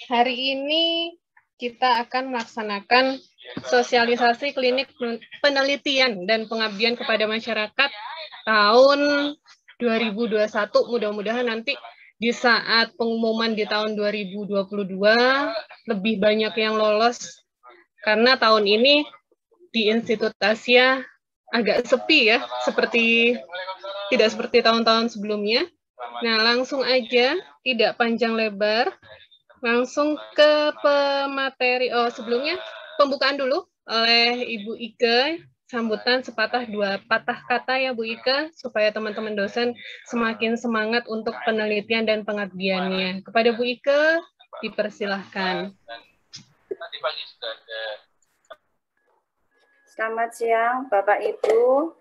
Hari ini kita akan melaksanakan sosialisasi klinik penelitian dan pengabdian kepada masyarakat tahun 2021. Mudah-mudahan nanti di saat pengumuman di tahun 2022 lebih banyak yang lolos, karena tahun ini di Institut Asia agak sepi ya, tidak seperti tahun-tahun sebelumnya. Nah, langsung aja, tidak panjang lebar, langsung ke pemateri. Oh, sebelumnya pembukaan dulu oleh Ibu Ike, sambutan sepatah dua patah kata ya Bu Ike, supaya teman-teman dosen semakin semangat untuk penelitian dan pengabdiannya. Kepada Bu Ike, dipersilahkan. Selamat siang Bapak Ibu.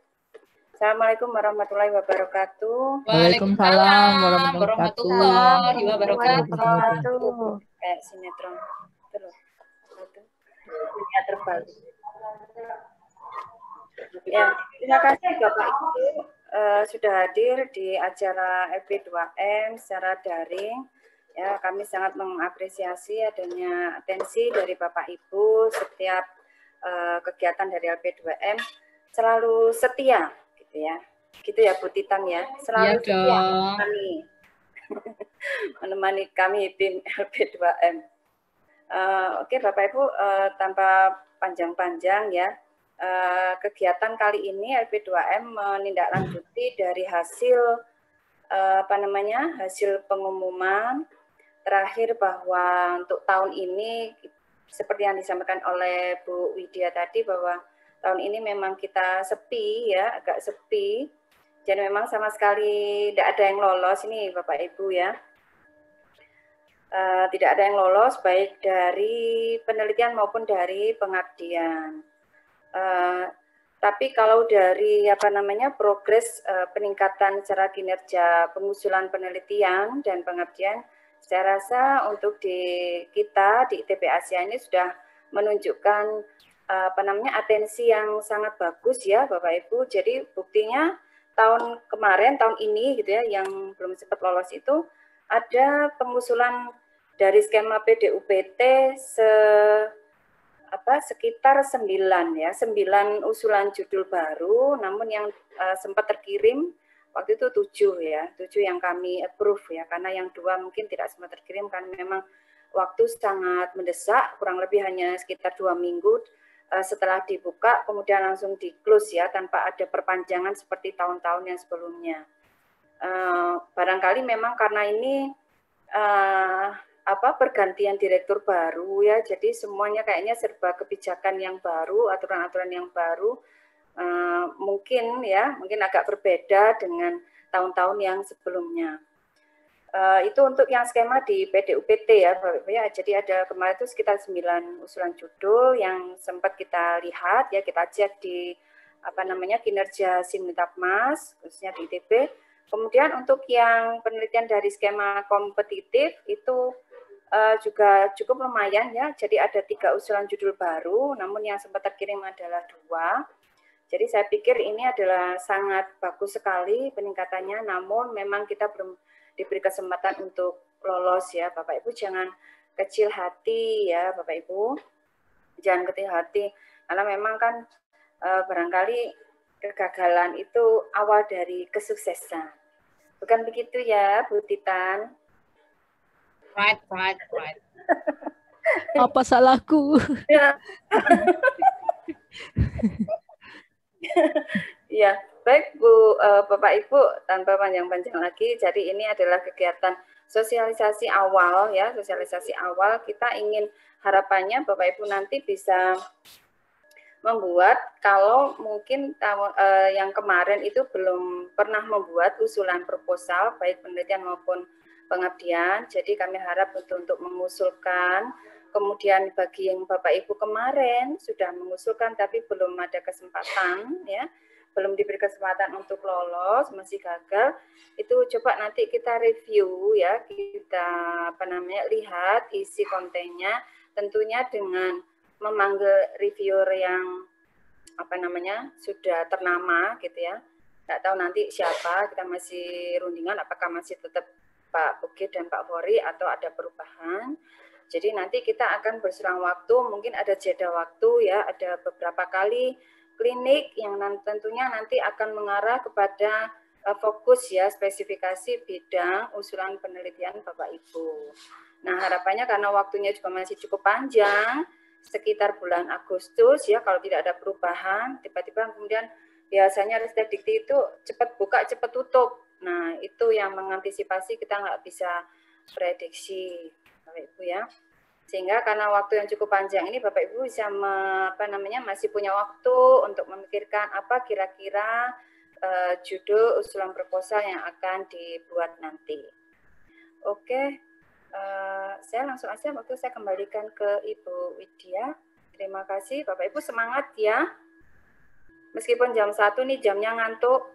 Assalamualaikum warahmatullahi wabarakatuh. Waalaikumsalam warahmatullahi wabarakatuh. Kayak sinetron. Ya, terima kasih Bapak Ibu sudah hadir di acara LP2M secara daring. Ya, kami sangat mengapresiasi adanya atensi dari Bapak Ibu setiap kegiatan dari LP2M selalu setia. Gitu ya Bu Titan ya, selalu setia menemani kami tim LP2M. Oke Bapak Ibu, tanpa panjang-panjang ya, kegiatan kali ini LP2M menindaklanjuti dari hasil hasil pengumuman terakhir bahwa untuk tahun ini seperti yang disampaikan oleh Bu Widya tadi, bahwa tahun ini memang kita sepi ya, agak sepi. Jadi memang sama sekali tidak ada yang lolos ini Bapak Ibu ya. Tidak ada yang lolos baik dari penelitian maupun dari pengabdian. Tapi kalau dari progres peningkatan secara kinerja pengusulan penelitian dan pengabdian, saya rasa untuk di kita di ITB Asia ini sudah menunjukkan atensi yang sangat bagus ya Bapak Ibu. Jadi buktinya tahun ini gitu ya, yang belum sempat lolos itu ada pengusulan dari skema PDUPT sekitar 9 usulan judul baru, namun yang sempat terkirim waktu itu 7 ya, 7 yang kami approve ya, karena yang 2 mungkin tidak sempat terkirim karena memang waktu sangat mendesak, kurang lebih hanya sekitar 2 minggu setelah dibuka, kemudian langsung di-close ya, tanpa ada perpanjangan seperti tahun-tahun yang sebelumnya. Barangkali memang karena ini pergantian direktur baru ya, jadi semuanya kayaknya serba kebijakan yang baru, aturan-aturan yang baru, mungkin agak berbeda dengan tahun-tahun yang sebelumnya. Itu untuk yang skema di PDUPT ya Bapak Ibu ya. Jadi ada kemarin itu sekitar 9 usulan judul yang sempat kita lihat ya, kita cek di kinerja Simnitapmas khususnya di ITB. Kemudian untuk yang penelitian dari skema kompetitif itu juga cukup lumayan ya. Jadi ada 3 usulan judul baru, namun yang sempat terkirim adalah 2. Jadi saya pikir ini adalah sangat bagus sekali peningkatannya, namun memang kita belum diberi kesempatan untuk lolos ya Bapak Ibu. Jangan kecil hati ya Bapak Ibu, jangan kecil hati, karena memang kan barangkali kegagalan itu awal dari kesuksesan. Bukan begitu ya Bu Titan? Right. Apa salahku? Ya, baik Bu, Bapak Ibu, tanpa panjang-panjang lagi, jadi ini adalah kegiatan sosialisasi awal ya, sosialisasi awal. Kita ingin harapannya Bapak Ibu nanti bisa membuat, kalau mungkin yang kemarin itu belum pernah membuat usulan proposal baik penelitian maupun pengabdian, jadi kami harap untuk mengusulkan. Kemudian bagi yang Bapak Ibu kemarin sudah mengusulkan tapi belum ada kesempatan ya, belum diberi kesempatan untuk lolos, masih gagal, itu coba nanti kita review ya, kita lihat isi kontennya, tentunya dengan memanggil reviewer yang sudah ternama gitu ya. Nggak tahu nanti siapa, kita masih rundingan apakah masih tetap Pak Bukit dan Pak Fori atau ada perubahan. Jadi nanti kita akan berselang waktu, mungkin ada jeda waktu ya, ada beberapa kali klinik yang tentunya nanti akan mengarah kepada fokus ya, spesifikasi bidang usulan penelitian Bapak Ibu. Nah, harapannya karena waktunya juga masih cukup panjang, sekitar bulan Agustus ya, kalau tidak ada perubahan, tiba-tiba kemudian biasanya Ristek Dikti itu cepat buka, cepat tutup. Nah, itu yang mengantisipasi kita nggak bisa prediksi, Bapak Ibu ya. Sehingga karena waktu yang cukup panjang ini Bapak Ibu bisa masih punya waktu untuk memikirkan apa kira-kira judul usulan proposal yang akan dibuat nanti. Oke, saya langsung aja waktu saya kembalikan ke Ibu Widya. Terima kasih Bapak Ibu, semangat ya. Meskipun jam 1 nih jamnya ngantuk.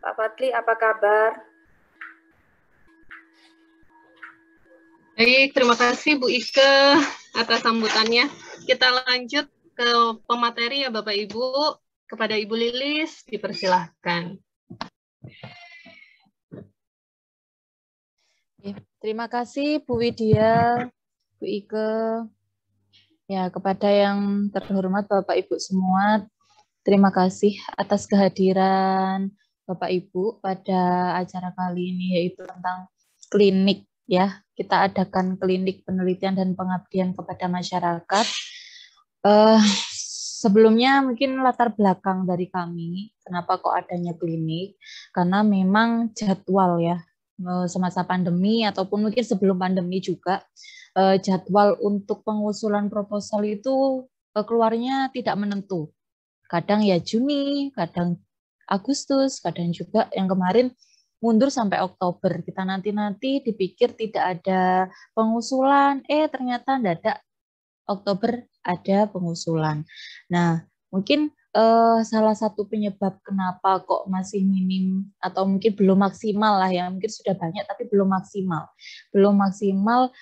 Pak Fadli apa kabar? Baik, terima kasih Bu Ike atas sambutannya. Kita lanjut ke pemateri ya Bapak Ibu. Kepada Ibu Lilis, dipersilahkan. Terima kasih Bu Widya, Bu Ike. Ya, kepada yang terhormat Bapak Ibu semua, terima kasih atas kehadiran Bapak Ibu pada acara kali ini, yaitu tentang klinik ya. Kita adakan klinik penelitian dan pengabdian kepada masyarakat. Sebelumnya mungkin latar belakang dari kami, kenapa kok adanya klinik, karena memang jadwal ya, semasa pandemi ataupun mungkin sebelum pandemi juga, jadwal untuk pengusulan proposal itu keluarnya tidak menentu. Kadang ya Juni, kadang Agustus, kadang juga yang kemarin mundur sampai Oktober. Kita nanti dipikir tidak ada pengusulan, ternyata mendadak Oktober ada pengusulan. Nah, mungkin salah satu penyebab kenapa kok masih minim atau mungkin belum maksimal lah ya, mungkin sudah banyak tapi belum maksimal. Belum maksimal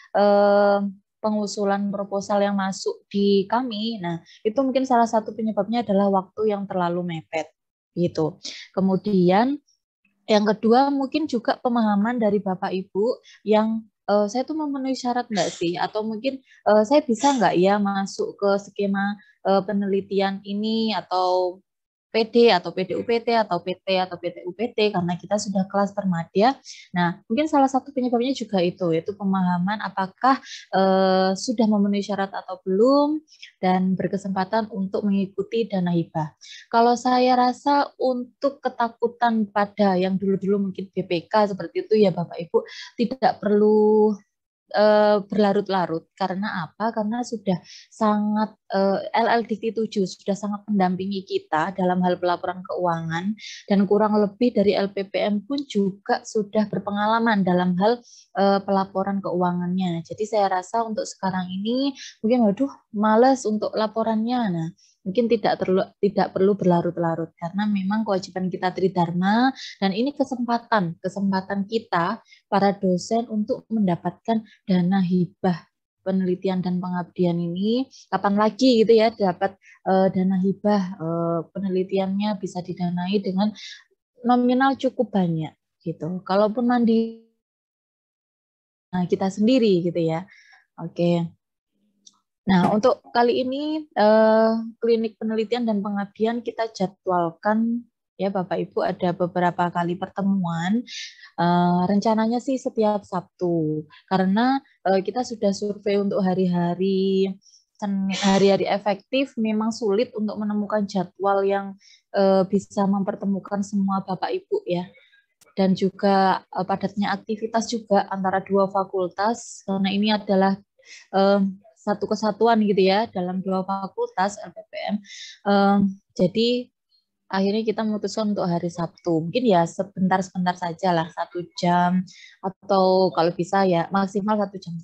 pengusulan proposal yang masuk di kami. Nah, itu mungkin salah satu penyebabnya adalah waktu yang terlalu mepet gitu. Kemudian yang kedua mungkin juga pemahaman dari Bapak Ibu yang saya tuh memenuhi syarat nggak sih? Atau mungkin saya bisa nggak ya masuk ke skema penelitian ini atau PD atau PDUPT atau PT atau PTUPT karena kita sudah kelas permadya. Nah, mungkin salah satu penyebabnya juga itu, yaitu pemahaman apakah sudah memenuhi syarat atau belum dan berkesempatan untuk mengikuti dana hibah. Kalau saya rasa untuk ketakutan pada yang dulu-dulu mungkin BPK seperti itu ya Bapak Ibu, tidak perlu berlarut-larut. Karena apa? Karena sudah sangat LLDT 7 sudah sangat mendampingi kita dalam hal pelaporan keuangan dan kurang lebih dari LPPM pun juga sudah berpengalaman dalam hal pelaporan keuangannya. Jadi saya rasa untuk sekarang ini mungkin waduh malas untuk laporannya. Nah, mungkin tidak perlu berlarut-larut karena memang kewajiban kita tridharma dan ini kesempatan kita para dosen untuk mendapatkan dana hibah penelitian dan pengabdian ini. Kapan lagi gitu ya dapat dana hibah penelitiannya bisa didanai dengan nominal cukup banyak gitu. Kalaupun mandiri kita sendiri gitu ya. Oke. Nah, untuk kali ini klinik penelitian dan pengabdian kita jadwalkan ya Bapak Ibu ada beberapa kali pertemuan. Rencananya sih setiap Sabtu karena kita sudah survei untuk hari-hari efektif memang sulit untuk menemukan jadwal yang bisa mempertemukan semua Bapak Ibu ya. Dan juga padatnya aktivitas juga antara dua fakultas karena ini adalah satu kesatuan gitu ya dalam dua fakultas LPPM. Jadi akhirnya kita memutuskan untuk hari Sabtu. Mungkin ya sebentar-sebentar saja lah, 1 jam atau kalau bisa ya maksimal 1,5 jam.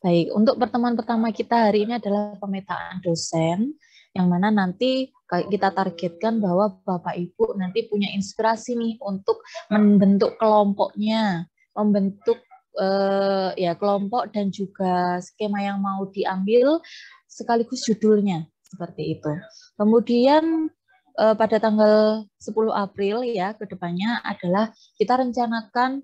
Baik, untuk pertemuan pertama kita hari ini adalah pemetaan dosen, yang mana nanti kita targetkan bahwa Bapak Ibu nanti punya inspirasi nih untuk membentuk kelompoknya, membentuk ya kelompok dan juga skema yang mau diambil sekaligus judulnya seperti itu. Kemudian pada tanggal 10 April ya ke depannya adalah kita rencanakan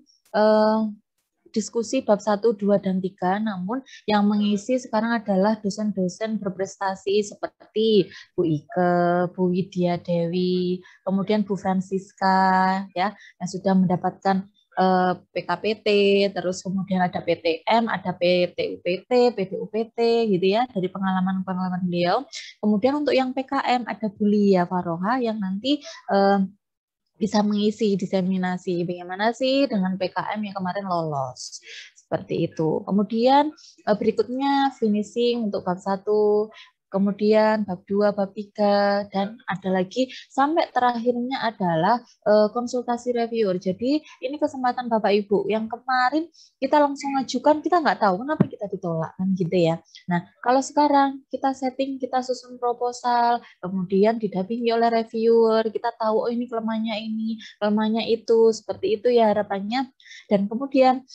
diskusi bab 1, 2, dan 3, namun yang mengisi sekarang adalah dosen-dosen berprestasi seperti Bu Ike, Bu Widya Dewi, kemudian Bu Francisca, ya, yang sudah mendapatkan PKPT, terus kemudian ada PTM, ada PTUPT, PDUPT, gitu ya, dari pengalaman-pengalaman beliau. Kemudian untuk yang PKM ada Bu Lia Faroha yang nanti bisa mengisi diseminasi bagaimana sih dengan PKM yang kemarin lolos. Seperti itu. Kemudian berikutnya finishing untuk bab 1, kemudian bab 2, bab 3, dan ada lagi sampai terakhirnya adalah konsultasi reviewer. Jadi ini kesempatan Bapak Ibu yang kemarin kita langsung ajukan, kita nggak tahu kenapa kita ditolak kan gitu ya. Nah, kalau sekarang kita setting, kita susun proposal, kemudian didampingi oleh reviewer, kita tahu oh ini kelemahannya itu, seperti itu ya harapannya. Dan kemudian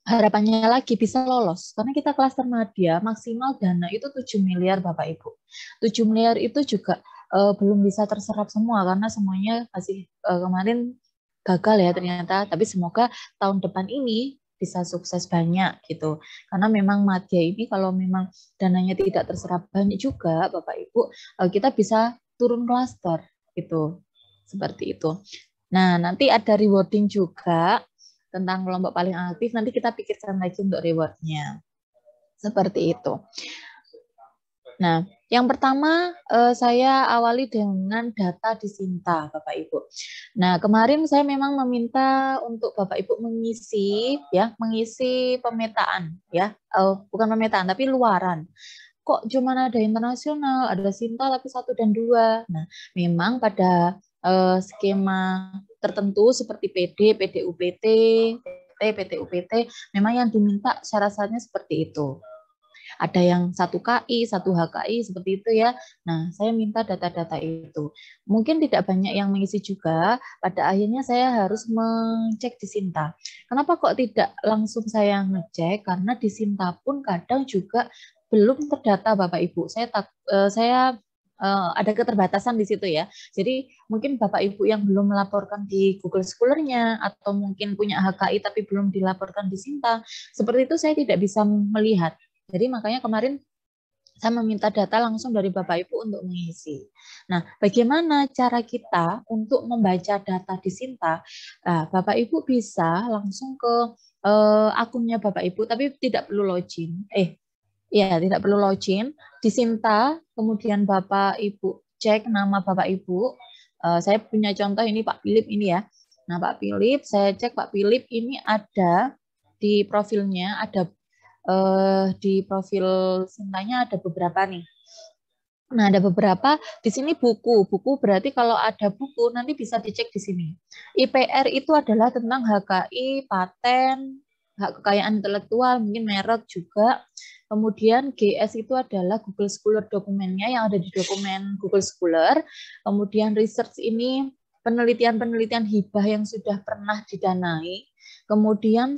harapannya lagi bisa lolos, karena kita kelas termadya maksimal dana itu 7 miliar Bapak Ibu. 7 miliar itu juga belum bisa terserap semua, karena semuanya masih kemarin gagal ya ternyata, tapi semoga tahun depan ini bisa sukses banyak gitu. Karena memang madya ini kalau memang dananya tidak terserap banyak juga Bapak Ibu, kita bisa turun klaster gitu. Seperti itu. Nah, nanti ada rewarding juga tentang kelompok paling aktif, nanti kita pikirkan lagi untuk rewardnya. Seperti itu. Nah, yang pertama saya awali dengan data di Sinta, Bapak Ibu. Nah, kemarin saya memang meminta untuk Bapak Ibu mengisi pemetaan, ya, bukan pemetaan tapi luaran. Kok cuma ada internasional, ada Sinta tapi 1 dan 2. Nah, memang pada skema tertentu seperti PD, PDUPT, PTUPT, memang yang diminta syarat-syaratnya seperti itu. Ada yang 1 KI, 1 HKI, seperti itu ya. Nah, saya minta data-data itu. Mungkin tidak banyak yang mengisi juga, pada akhirnya saya harus mengecek di Sinta. Kenapa kok tidak langsung saya ngecek? Karena di Sinta pun kadang juga belum terdata Bapak Ibu. Saya ada keterbatasan di situ ya. Jadi mungkin Bapak Ibu yang belum melaporkan di Google Scholar-nya atau mungkin punya HKI tapi belum dilaporkan di Sinta, seperti itu saya tidak bisa melihat. Jadi makanya kemarin saya meminta data langsung dari Bapak Ibu untuk mengisi. Nah, bagaimana cara kita untuk membaca data di Sinta? Nah, Bapak Ibu bisa langsung ke akunnya Bapak Ibu, tapi tidak perlu login. Ya, tidak perlu login. Di Sinta, kemudian Bapak Ibu cek nama Bapak Ibu. Saya punya contoh ini Pak Philip ini ya. Nah, Pak Philip, saya cek Pak Philip ini ada di profilnya, ada di profil Sintanya ada beberapa nih. Nah, ada beberapa di sini buku. Buku berarti kalau ada buku nanti bisa dicek di sini. IPR itu adalah tentang HKI, paten, hak kekayaan intelektual, mungkin merek juga. Kemudian GS itu adalah Google Scholar dokumennya yang ada di dokumen Google Scholar. Kemudian research ini penelitian-penelitian hibah yang sudah pernah didanai. Kemudian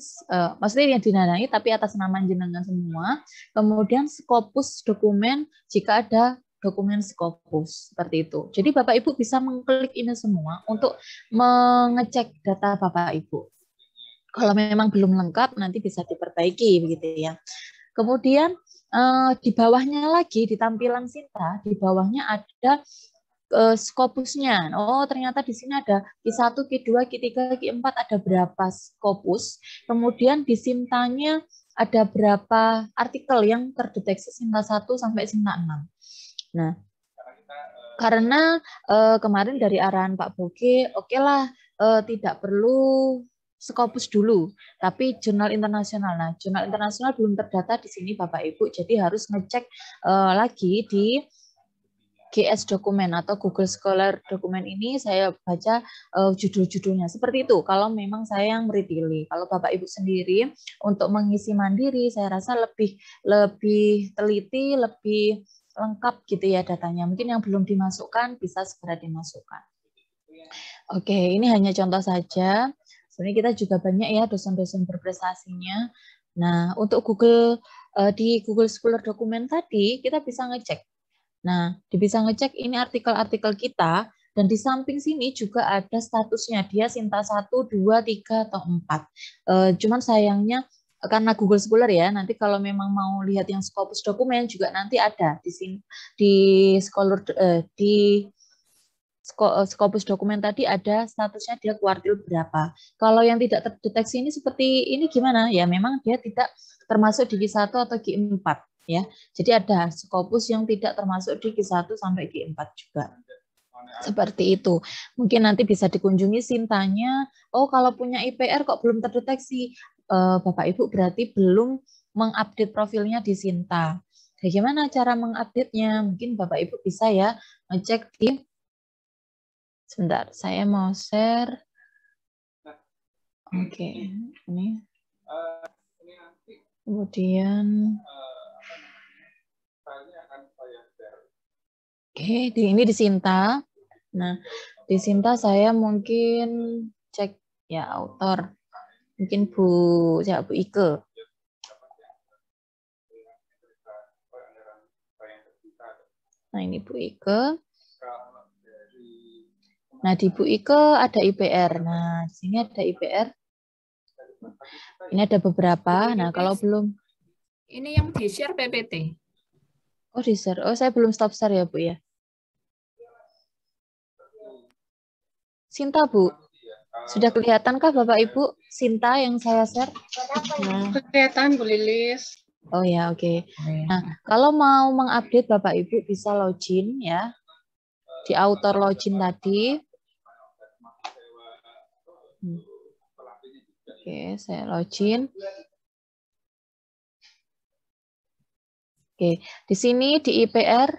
maksudnya yang didanai tapi atas nama jenengan semua. Kemudian Scopus dokumen jika ada dokumen Scopus seperti itu. Jadi Bapak Ibu bisa mengklik ini semua untuk mengecek data Bapak Ibu. Kalau memang belum lengkap nanti bisa diperbaiki begitu ya. Kemudian di bawahnya lagi di tampilan Sinta, di bawahnya ada Scopusnya. Oh, ternyata di sini ada Q1, Q2, Q3, Q4 ada berapa Scopus. Kemudian di Sintanya ada berapa artikel yang terdeteksi Sinta 1 sampai Sinta 6. Nah, karena kemarin dari arahan Pak Boge, oke lah tidak perlu Scopus dulu, tapi jurnal internasional. Nah, jurnal internasional belum terdata di sini Bapak Ibu, jadi harus ngecek lagi di GS dokumen atau Google Scholar dokumen ini saya baca judul-judulnya. Seperti itu, kalau memang saya yang mereview. Kalau Bapak Ibu sendiri untuk mengisi mandiri, saya rasa lebih teliti, lebih lengkap gitu ya datanya. Mungkin yang belum dimasukkan bisa segera dimasukkan. Oke, ini hanya contoh saja. Sebenarnya kita juga banyak ya dosen-dosen berprestasinya. Nah, untuk di Google Scholar dokumen tadi kita bisa ngecek. Nah, bisa ngecek ini artikel-artikel kita Dan di samping sini juga ada statusnya, dia Sinta 1, 2, 3, atau 4. Cuman sayangnya karena Google Scholar ya, nanti kalau memang mau lihat yang Scopus dokumen juga nanti ada di sini di Scholar di Scopus dokumen tadi ada statusnya dia kuartil berapa. Kalau yang tidak terdeteksi ini seperti ini gimana? Ya memang dia tidak termasuk di Q1 atau Q4 ya. Jadi ada Scopus yang tidak termasuk di Q1 sampai Q4 juga. Seperti itu. Mungkin nanti bisa dikunjungi Sintanya. Oh, kalau punya IPR kok belum terdeteksi. Bapak Ibu berarti belum mengupdate profilnya di Sinta. Bagaimana cara mengupdate-nya? Mungkin Bapak Ibu bisa ya ngecek di sebentar, saya mau share. Oke, ini. Kemudian oke, ini di Sinta. Nah, di Sinta saya mungkin cek ya autor. Mungkin Bu Ike. Nah, ini Bu Ike. Nah, di Bu Ike ada IPR. Nah, di sini ada IPR. Ini ada beberapa. Nah, kalau belum. Ini yang di-share PPT. Oh, di-share. Oh, saya belum stop share ya, Bu ya. Sinta, Bu. Sudah kelihatankah Bapak Ibu Sinta yang saya share? Nah, kelihatan Bu Lilis. Oh ya, oke. Nah, kalau mau mengupdate Bapak Ibu bisa login ya. Di author login tadi. Oke, saya login. Oke, di sini di IPR.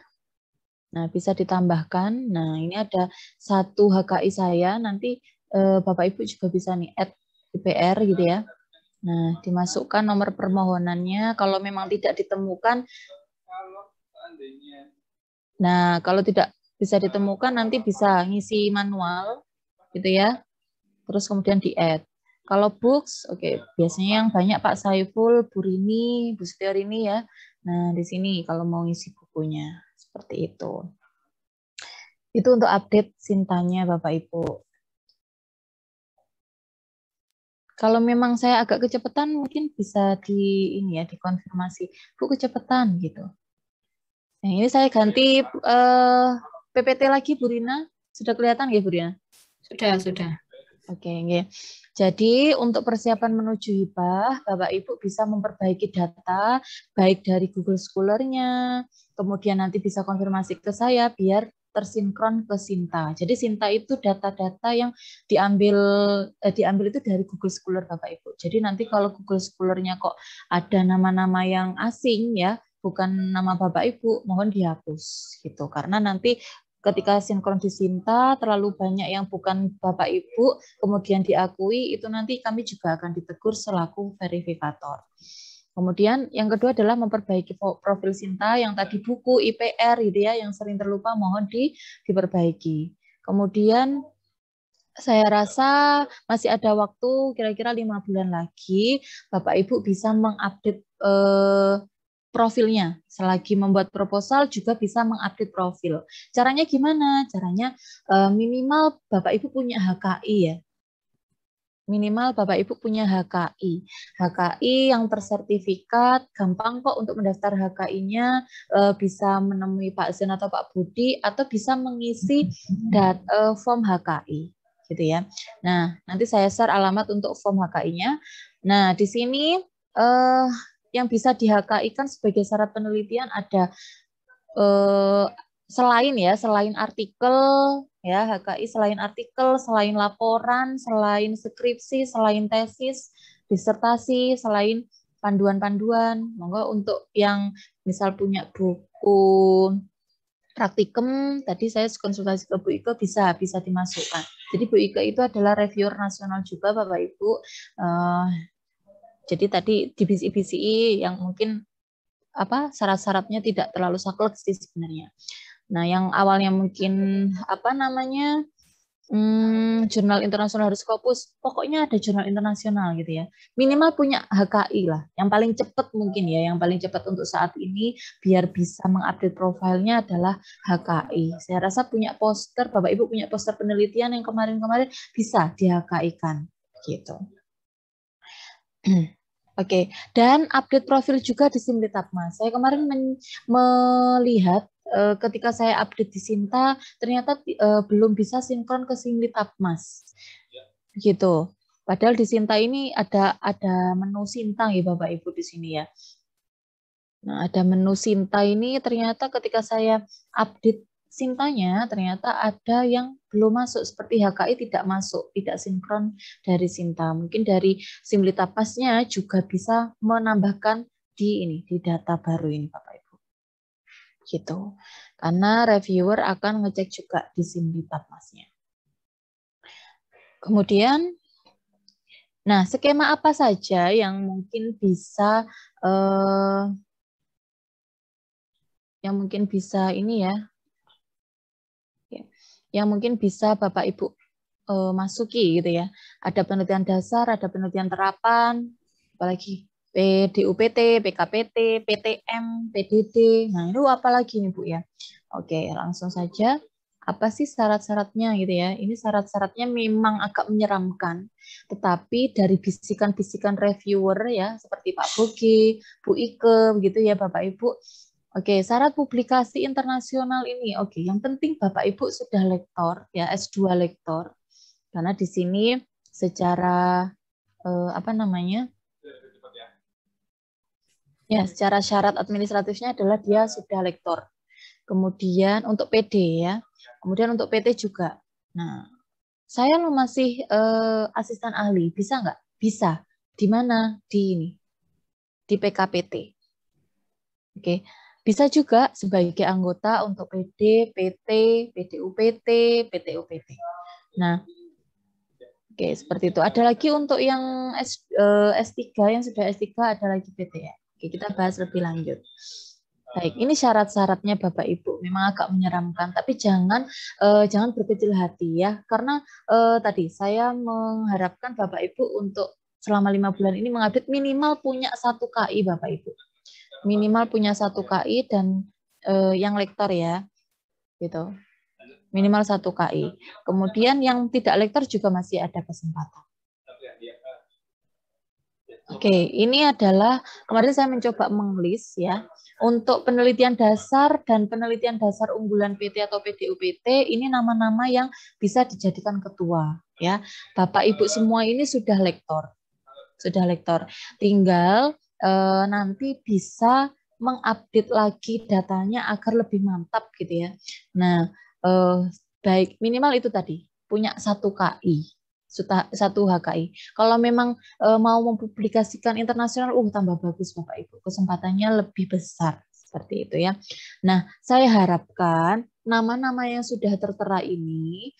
Nah, bisa ditambahkan. Nah, ini ada 1 HKI saya. Nanti Bapak Ibu juga bisa nih add IPR gitu ya. Nah, dimasukkan nomor permohonannya. Kalau memang tidak ditemukan. Nah, kalau tidak bisa ditemukan nanti bisa ngisi manual gitu ya. Terus kemudian di-add. Kalau books, oke, biasanya yang banyak Pak Saiful, Bu Rini, Bu Setiarini ya. Nah, di sini kalau mau ngisi bukunya. Seperti itu. Itu untuk update Sintanya Bapak Ibu. Kalau memang saya agak kecepatan mungkin bisa dikonfirmasi. Bu kecepatan gitu. Nah, ini saya ganti PPT lagi Bu Rina. Sudah kelihatan ya Bu Rina? Sudah. Oke, okay. Jadi untuk persiapan menuju hibah, Bapak Ibu bisa memperbaiki data baik dari Google Scholar-nya, kemudian nanti bisa konfirmasi ke saya biar tersinkron ke Sinta. Jadi Sinta itu data-data yang diambil itu dari Google Scholar Bapak Ibu. Jadi nanti kalau Google Scholar-nya kok ada nama-nama yang asing ya, bukan nama Bapak Ibu, mohon dihapus gitu. Karena nanti ketika sinkron di Sinta terlalu banyak yang bukan Bapak Ibu kemudian diakui, itu nanti kami juga akan ditegur selaku verifikator. Kemudian yang kedua adalah memperbaiki profil Sinta yang tadi buku IPR gitu ya, yang sering terlupa mohon diperbaiki. Kemudian saya rasa masih ada waktu kira-kira 5 bulan lagi Bapak Ibu bisa mengupdate profilnya. Selagi membuat proposal juga bisa mengupdate profil. Caranya gimana? Caranya minimal Bapak Ibu punya HKI ya. Minimal Bapak Ibu punya HKI. HKI yang tersertifikat, gampang kok untuk mendaftar HKI-nya, bisa menemui Pak Zen atau Pak Budi, atau bisa mengisi form HKI. Gitu ya. Nah, nanti saya share alamat untuk form HKI-nya. Nah, di sini yang bisa di-HKI-kan sebagai syarat penelitian ada selain artikel ya, HKI selain artikel, selain laporan, selain skripsi, selain tesis, disertasi, selain panduan-panduan. Monggo untuk yang misal punya buku praktikum, tadi saya konsultasi ke Bu Ike bisa dimasukkan. Jadi Bu Ike itu adalah reviewer nasional juga Bapak Ibu. Jadi tadi di BCI yang mungkin syarat-syaratnya tidak terlalu saklek sih sebenarnya. Nah, yang awalnya mungkin Jurnal internasional harus Scopus, pokoknya ada jurnal internasional gitu ya. Minimal punya HKI lah, yang paling cepat mungkin ya, yang paling cepat untuk saat ini biar bisa mengupdate profilnya adalah HKI. Saya rasa punya poster, Bapak Ibu punya poster penelitian yang kemarin-kemarin bisa di HKI-kan gitu. Oke, dan update profil juga di Simlitapmas. Saya kemarin melihat ketika saya update di Sinta, ternyata belum bisa sinkron ke Simlitapmas. Gitu. Padahal di Sinta ini ada menu Sinta ya Bapak Ibu di sini ya. Nah, ada menu Sinta ini ternyata ketika saya update Sintanya ternyata ada yang belum masuk seperti HKI tidak masuk, tidak sinkron dari Sinta. Mungkin dari Simlitapmasnya juga bisa menambahkan di data baru ini Bapak Ibu. Gitu. Karena reviewer akan ngecek juga di Simlitapmasnya. Kemudian nah, skema apa saja yang mungkin bisa ini ya, yang mungkin bisa Bapak Ibu masuki gitu ya. Ada penelitian dasar, ada penelitian terapan, apalagi PDUPT, PKPT, PTM, PDD. Nah, itu apalagi nih Bu ya. Oke, langsung saja. Apa sih syarat-syaratnya gitu ya? Ini syarat-syaratnya memang agak menyeramkan, tetapi dari bisikan-bisikan reviewer ya, seperti Pak Bogi, Bu Ike, begitu ya Bapak Ibu. Oke, syarat publikasi internasional ini. Oke, yang penting Bapak Ibu sudah lektor ya, S2 lektor. Karena di sini secara apa namanya? Ya, secara syarat administratifnya adalah dia sudah lektor. Kemudian untuk PD ya. Kemudian untuk PT juga. Nah, saya lo masih asisten ahli, bisa nggak? Bisa. Di mana? Di PKPT. Oke. Bisa juga sebagai anggota untuk PD, PT, PDUPT, PTUPT. Nah, oke, seperti itu. Ada lagi untuk yang S3, yang sudah S3 ada lagi PT ya. Oke, kita bahas lebih lanjut. Baik, ini syarat-syaratnya Bapak Ibu memang agak menyeramkan, tapi jangan berkecil hati ya, karena tadi saya mengharapkan Bapak Ibu untuk selama 5 bulan ini mengupdate minimal punya 1 KI Bapak Ibu, minimal punya 1 KI dan yang lektor ya, gitu, minimal 1 KI. Kemudian yang tidak lektor juga masih ada kesempatan. Oke, ini adalah kemarin saya mencoba menglist ya. Untuk penelitian dasar dan penelitian dasar unggulan PT atau PDUPT, ini nama-nama yang bisa dijadikan ketua ya. Bapak Ibu semua ini sudah lektor. Sudah lektor. Tinggal nanti bisa mengupdate lagi datanya agar lebih mantap gitu ya. Nah, baik minimal itu tadi, punya 1 KI. 1 HKI. Kalau memang mau mempublikasikan internasional, tambah bagus Bapak Ibu. Kesempatannya lebih besar seperti itu ya. Nah, saya harapkan nama-nama yang sudah tertera ini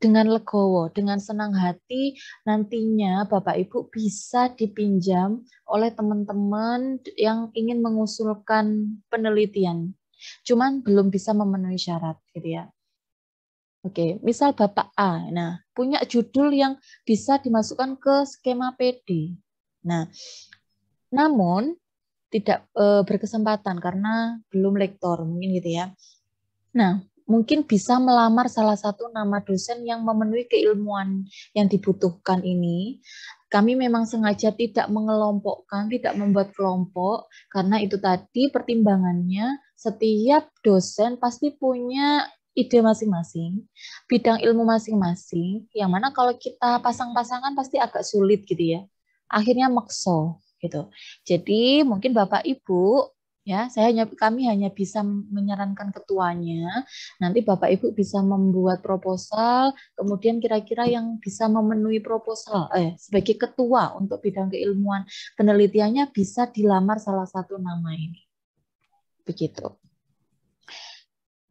dengan legowo, dengan senang hati nantinya Bapak Ibu bisa dipinjam oleh teman-teman yang ingin mengusulkan penelitian. Cuman belum bisa memenuhi syarat gitu ya. Oke, misal Bapak A, nah punya judul yang bisa dimasukkan ke skema PD. Nah, namun tidak berkesempatan karena belum lektor, mungkin gitu ya. Nah, mungkin bisa melamar salah satu nama dosen yang memenuhi keilmuan yang dibutuhkan ini. Kami memang sengaja tidak mengelompokkan, tidak membuat kelompok, karena itu tadi pertimbangannya setiap dosen pasti punya ide masing-masing, bidang ilmu masing-masing, yang mana kalau kita pasang-pasangan pasti agak sulit gitu ya. Akhirnya makso gitu. Jadi mungkin Bapak Ibu ya, kami hanya bisa menyarankan ketuanya. Nanti Bapak Ibu bisa membuat proposal, kemudian kira-kira yang bisa memenuhi proposal sebagai ketua untuk bidang keilmuan penelitiannya bisa dilamar salah satu nama ini. Begitu.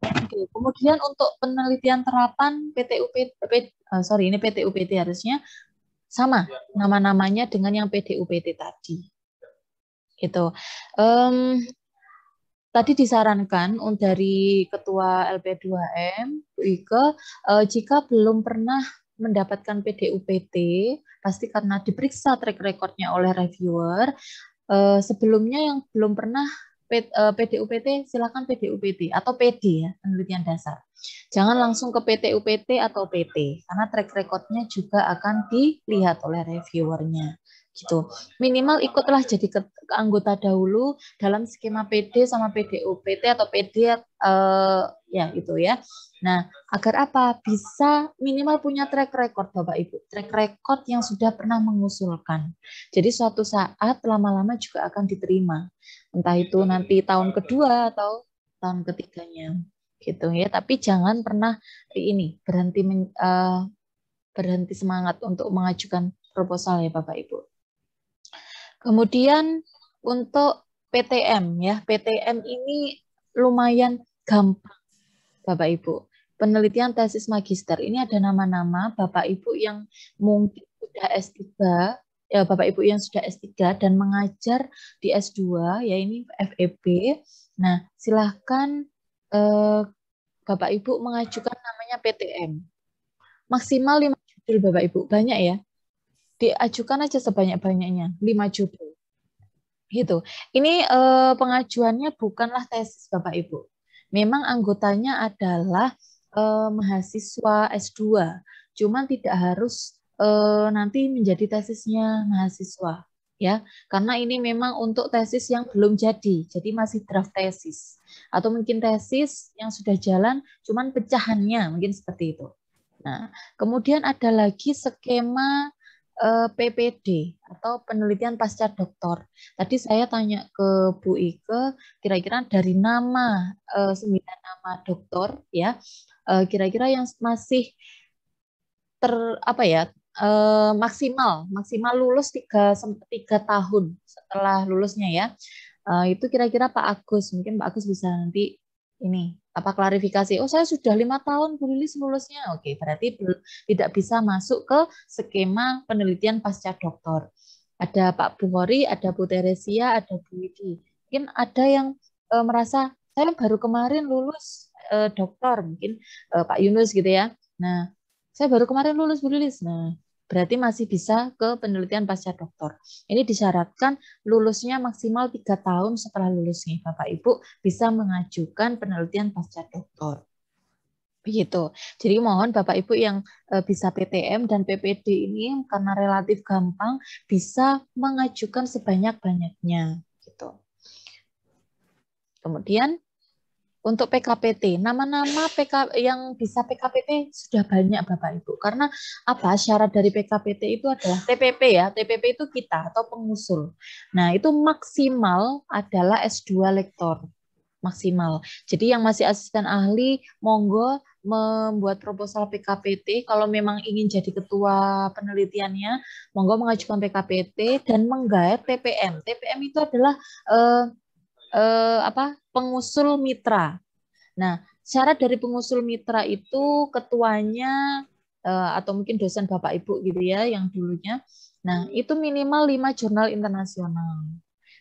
Oke, kemudian untuk penelitian terapan ini PTUPT harusnya sama nama-namanya dengan yang PDUPT tadi. Gitu. tadi disarankan dari Ketua LP2M, Bu Ike, jika belum pernah mendapatkan PDUPT, pasti karena diperiksa track recordnya oleh reviewer. Sebelumnya yang belum pernah PDUPT, silakan PDUPT atau PD ya, penelitian dasar. Jangan langsung ke PTUPT atau PT, karena track recordnya juga akan dilihat oleh reviewernya. Gitu. Minimal ikutlah jadi anggota dahulu dalam skema PD sama PDUPT atau PD ya itu ya. Nah, agar apa? Bisa minimal punya track record Bapak Ibu, track record yang sudah pernah mengusulkan. Jadi suatu saat lama-lama juga akan diterima. Entah itu nanti tahun kedua atau tahun ketiganya. Gitu ya. Tapi jangan pernah berhenti semangat untuk mengajukan proposal ya Bapak Ibu. Kemudian untuk PTM ya, PTM ini lumayan gampang Bapak Ibu. Penelitian tesis magister ini ada nama-nama Bapak Ibu yang mungkin sudah S3, ya Bapak Ibu yang sudah S3 dan mengajar di S2 ya ini FEB. Nah, silahkan Bapak Ibu mengajukan namanya PTM. Maksimal 5 judul Bapak Ibu, banyak ya. Diajukan aja sebanyak-banyaknya, 5 judul. Gitu. Ini pengajuannya bukanlah tesis Bapak Ibu. Memang anggotanya adalah mahasiswa S2. Cuman tidak harus nanti menjadi tesisnya mahasiswa ya. Karena ini memang untuk tesis yang belum jadi. Jadi masih draft tesis. Atau mungkin tesis yang sudah jalan cuman pecahannya, mungkin seperti itu. Nah, kemudian ada lagi skema PPD atau penelitian pasca doktor. Tadi saya tanya ke Bu Ike, kira-kira dari nama 9 nama doktor ya, kira-kira yang masih maksimal lulus 3 tahun setelah lulusnya ya. Itu kira-kira Pak Agus, mungkin Pak Agus bisa nanti ini klarifikasi. Oh, saya sudah 5 tahun Bu Lilis lulusnya. Oke, berarti tidak bisa masuk ke skema penelitian pasca doktor. Ada Pak Bukhori, ada Bu Teresia, ada Bu Widi. Mungkin ada yang merasa saya baru kemarin lulus doktor, mungkin Pak Yunus gitu ya. Nah, saya baru kemarin lulus Bu Lilis. Nah, berarti masih bisa ke penelitian pasca doktor. Ini disyaratkan lulusnya maksimal 3 tahun setelah lulusnya. Bapak Ibu bisa mengajukan penelitian pasca doktor. Begitu. Jadi mohon Bapak Ibu yang bisa PTM dan PPD ini karena relatif gampang bisa mengajukan sebanyak-banyaknya. Gitu. Kemudian untuk PKPT, nama-nama yang bisa PKPT sudah banyak Bapak Ibu. Karena apa? Syarat dari PKPT itu adalah TPP ya. TPP itu kita atau pengusul. Nah, itu maksimal adalah S2 lektor. Maksimal. Jadi yang masih asisten ahli, monggo membuat proposal PKPT. Kalau memang ingin jadi ketua penelitiannya, monggo mengajukan PKPT dan menggait TPM. TPM itu adalah pengusul mitra. Nah, syarat dari pengusul mitra itu ketuanya atau mungkin dosen Bapak Ibu gitu ya yang dulunya. Nah, itu minimal 5 jurnal internasional.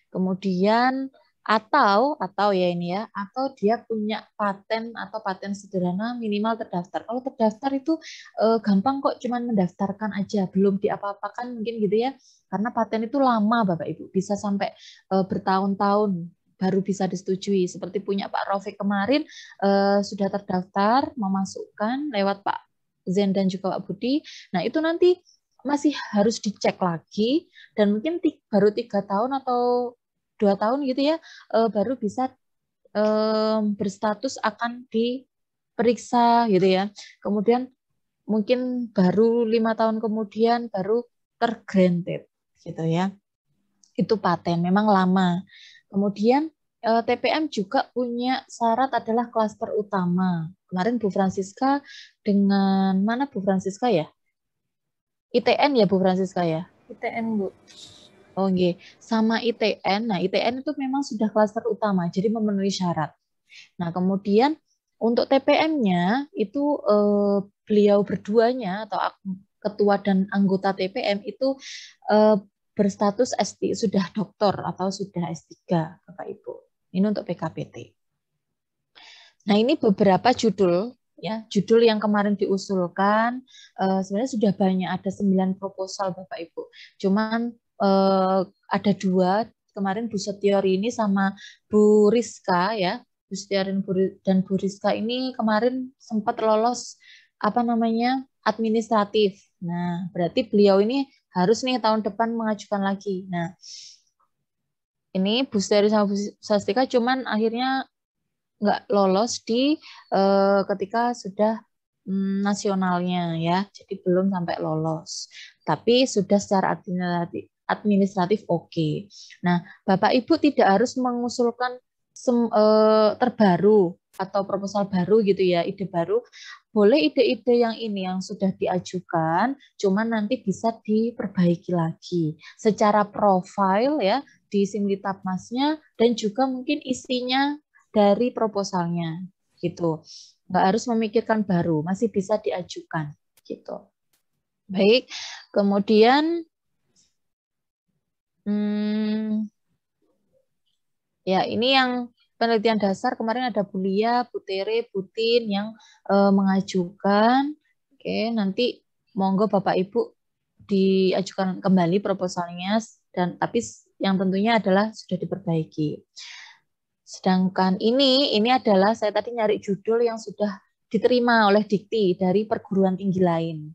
Kemudian atau ya ini ya, atau dia punya paten atau paten sederhana minimal terdaftar. Kalau terdaftar itu gampang kok, cuman mendaftarkan aja, belum diapa-apakan mungkin gitu ya. Karena paten itu lama Bapak Ibu, bisa sampai bertahun-tahun baru bisa disetujui. Seperti punya Pak Rafiq kemarin sudah terdaftar, memasukkan lewat Pak Zen dan juga Pak Budi. Nah itu nanti masih harus dicek lagi dan mungkin baru 3 tahun atau 2 tahun gitu ya baru bisa berstatus akan diperiksa gitu ya. Kemudian mungkin baru 5 tahun kemudian baru tergranted gitu ya. Itu paten, memang lama. Kemudian TPM juga punya syarat adalah klaster utama. Kemarin Bu Francisca dengan mana Bu Francisca ya? ITN ya Bu Francisca ya? ITN Bu. Oh nggih, sama ITN. Nah, ITN itu memang sudah klaster utama, jadi memenuhi syarat. Nah, kemudian untuk TPM-nya itu beliau berduanya atau ketua dan anggota TPM itu berstatus S3, sudah doktor atau sudah S3, Bapak Ibu. Ini untuk PKPT. Nah, ini beberapa judul ya, judul yang kemarin diusulkan. Sebenarnya sudah banyak, ada 9 proposal Bapak Ibu. Cuman ada 2 kemarin, Bu Setiori ini sama Bu Rizka ya. Bu Setiori dan Bu Rizka ini kemarin sempat lolos administratif. Nah, berarti beliau ini harus nih tahun depan mengajukan lagi. Nah, ini Bu Setiori sama Bu Sastika cuman akhirnya nggak lolos di ketika sudah nasionalnya ya, jadi belum sampai lolos. Tapi sudah secara administratif oke. Nah, Bapak Ibu tidak harus mengusulkan terbaru atau proposal baru gitu ya, ide baru. Boleh ide-ide yang ini yang sudah diajukan, cuman nanti bisa diperbaiki lagi secara profil ya di Simlitapmasnya, dan juga mungkin isinya dari proposalnya gitu. Nggak harus memikirkan baru, masih bisa diajukan gitu. Baik, kemudian ya ini yang penelitian dasar kemarin ada Bu Lia, Bu Tere, Bu Tin yang mengajukan. Oke, nanti monggo Bapak Ibu diajukan kembali proposalnya, dan tapi yang tentunya adalah sudah diperbaiki. Sedangkan ini adalah saya tadi nyari judul yang sudah diterima oleh Dikti dari perguruan tinggi lain.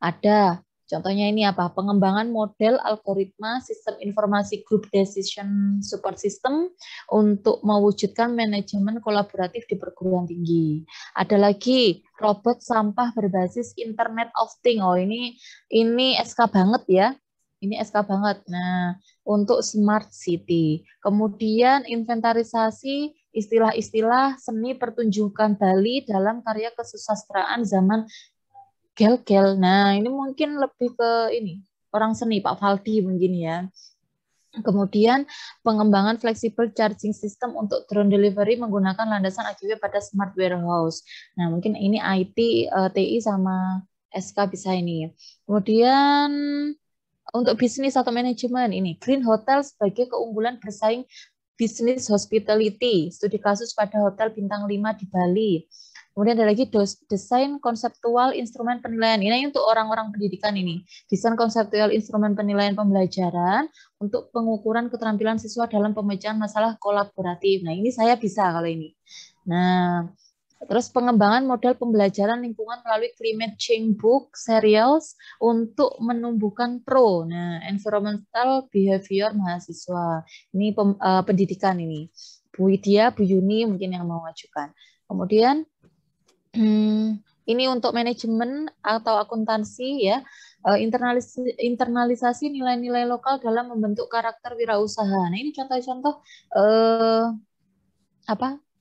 Ada, contohnya ini apa? Pengembangan model algoritma sistem informasi group decision support system untuk mewujudkan manajemen kolaboratif di perguruan tinggi. Ada lagi robot sampah berbasis Internet of Things. Oh, ini SK banget ya. Ini SK banget. Nah, untuk Smart City. Kemudian inventarisasi istilah-istilah seni pertunjukan Bali dalam karya kesusastraan zaman gel-gel. Nah, ini mungkin lebih ke ini, orang seni, Pak Faldi mungkin ya. Kemudian pengembangan flexible charging system untuk drone delivery menggunakan landasan AGW pada smart warehouse. Nah, mungkin ini IT, TI sama SK bisa ini. Kemudian untuk bisnis atau manajemen ini Green Hotel sebagai keunggulan bersaing bisnis hospitality, studi kasus pada hotel bintang 5 di Bali. Kemudian ada lagi desain konseptual instrumen penilaian. Ini untuk orang-orang pendidikan ini. Desain konseptual instrumen penilaian pembelajaran untuk pengukuran keterampilan siswa dalam pemecahan masalah kolaboratif. Nah, ini saya bisa kalau ini. Nah, terus pengembangan model pembelajaran lingkungan melalui climate change book serials untuk menumbuhkan pro. Nah, environmental behavior mahasiswa. Ini pendidikan ini. Bu Widya, Bu Yuni mungkin yang mau mengajukan. Kemudian ini untuk manajemen atau akuntansi ya. Internalisasi nilai-nilai lokal dalam membentuk karakter wirausaha. Nah, ini contoh-contoh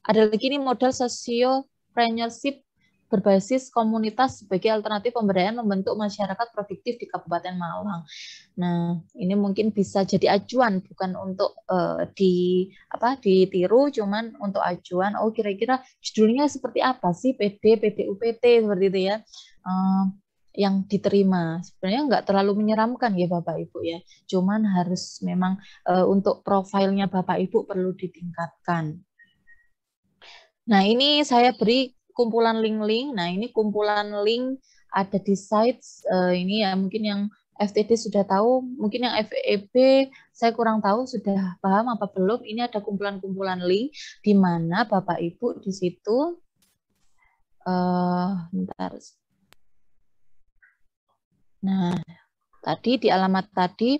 ada lagi nih model sosiopreneurship berbasis komunitas sebagai alternatif pemberdayaan membentuk masyarakat produktif di Kabupaten Malang. Nah, ini mungkin bisa jadi acuan, bukan untuk ditiru, cuman untuk acuan. Oh, kira-kira judulnya seperti apa sih PD, PDUPT seperti itu ya. Yang diterima sebenarnya nggak terlalu menyeramkan ya Bapak Ibu ya. Cuman harus memang untuk profilnya Bapak Ibu perlu ditingkatkan. Nah, ini saya beri kumpulan link-link. Nah, ini kumpulan link ada di sites. Ini ya mungkin yang FTD sudah tahu, mungkin yang FEB saya kurang tahu sudah paham apa belum. Ini ada kumpulan-kumpulan link di mana Bapak Ibu di situ. Bentar. Nah, tadi di alamat tadi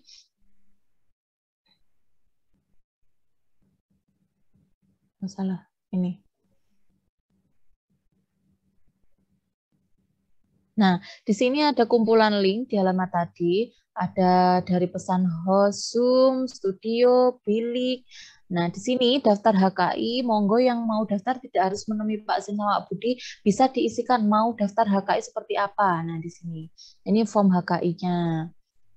masalah ini. Nah, di sini ada kumpulan link di alamat tadi, ada dari pesan host, Zoom, studio, bilik. Nah, di sini daftar HKI, monggo yang mau daftar tidak harus menemui Pak Zain sama Pak Budi, bisa diisikan mau daftar HKI seperti apa. Nah, di sini. Ini form HKI-nya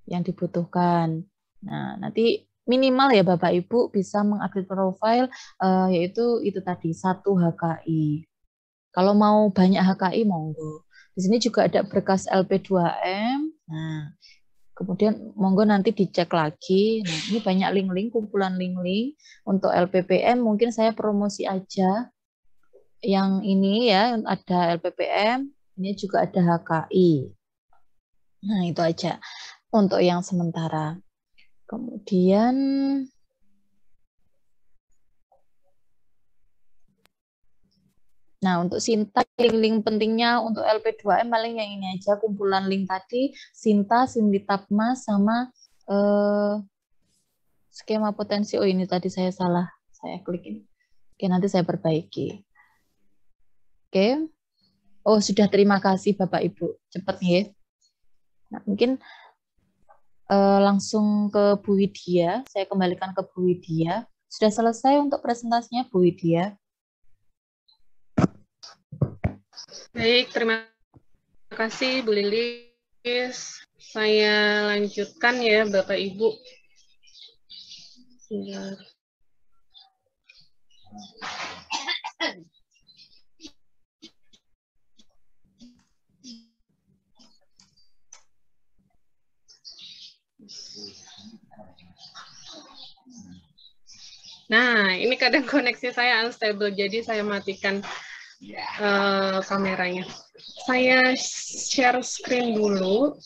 yang dibutuhkan. Nah, nanti minimal ya Bapak Ibu bisa mengupdate profile, yaitu itu tadi, 1 HKI. Kalau mau banyak HKI, monggo. Di sini juga ada berkas LP2M. Nah, Kemudian monggo nanti dicek lagi. Nah, ini banyak link-link, kumpulan link-link untuk LPPM. Mungkin saya promosi aja yang ini ya, ada LPPM, ini juga ada HKI. Nah, itu aja untuk yang sementara. Kemudian nah, untuk Sinta, link-link pentingnya untuk LP2M paling yang ini aja, kumpulan link tadi, Sinta, Sinditapma, sama skema potensi. Oh, ini tadi saya salah, saya klik ini. Oke, nanti saya perbaiki. Oke. Oh, sudah, terima kasih Bapak Ibu. Cepat ya. Nah, mungkin langsung ke Bu Widya. Saya kembalikan ke Bu Widya. Sudah selesai untuk presentasinya, Bu Widya? Baik, terima kasih Bu Lilis. Saya lanjutkan ya Bapak Ibu. Nah, ini kadang koneksi saya unstable, jadi saya matikan kameranya. Saya share screen dulu.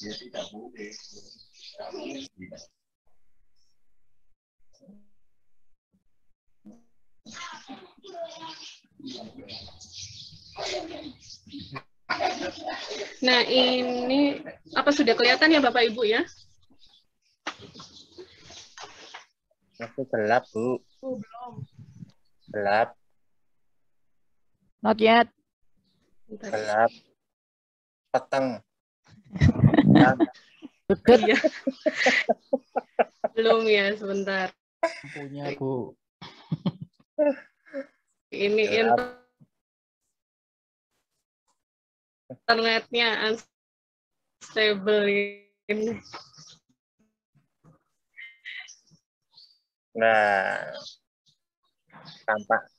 Nah, ini apa sudah kelihatan ya Bapak Ibu ya? Masih gelap, Bu. Oh, belum. Gelap. Not yet. Gelap. Peteng. Iya. Belum ya, sebentar. Punya, Bu. Ini internetnya unstable ini. Nah, tampak.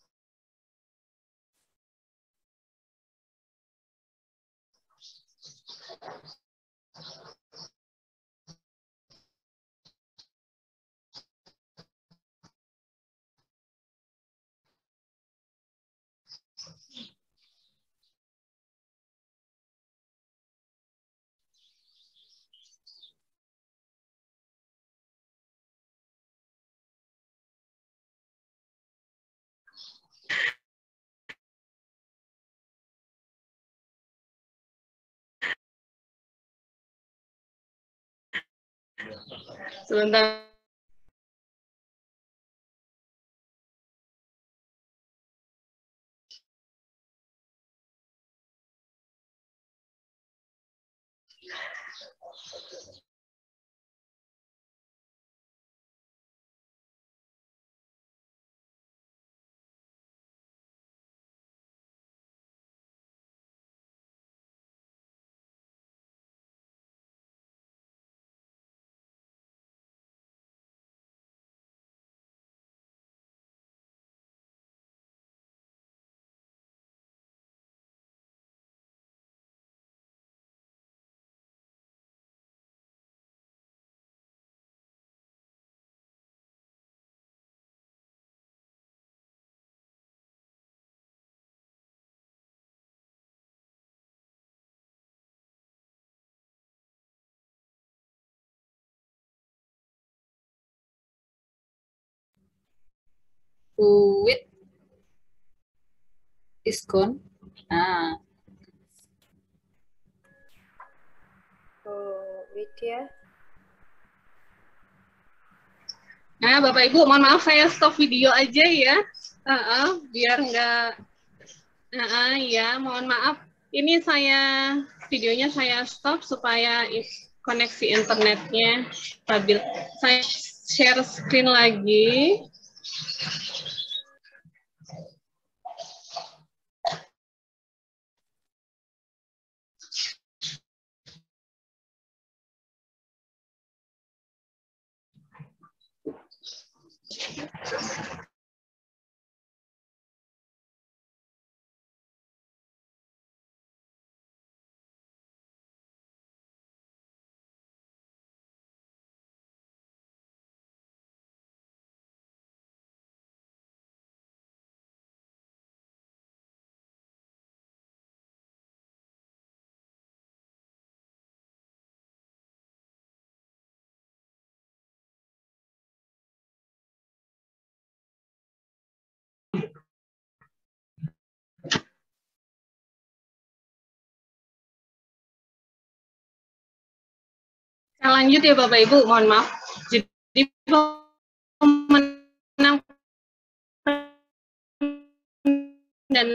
Sebentar. With is gone. Nah, Widya. Nah, Bapak Ibu, mohon maaf saya stop video aja ya. Biar nggak, ya, mohon maaf. Ini videonya saya stop supaya koneksi internetnya stabil. Saya share screen lagi. Saya lanjut ya Bapak Ibu, mohon maaf. Jadi pemenang dan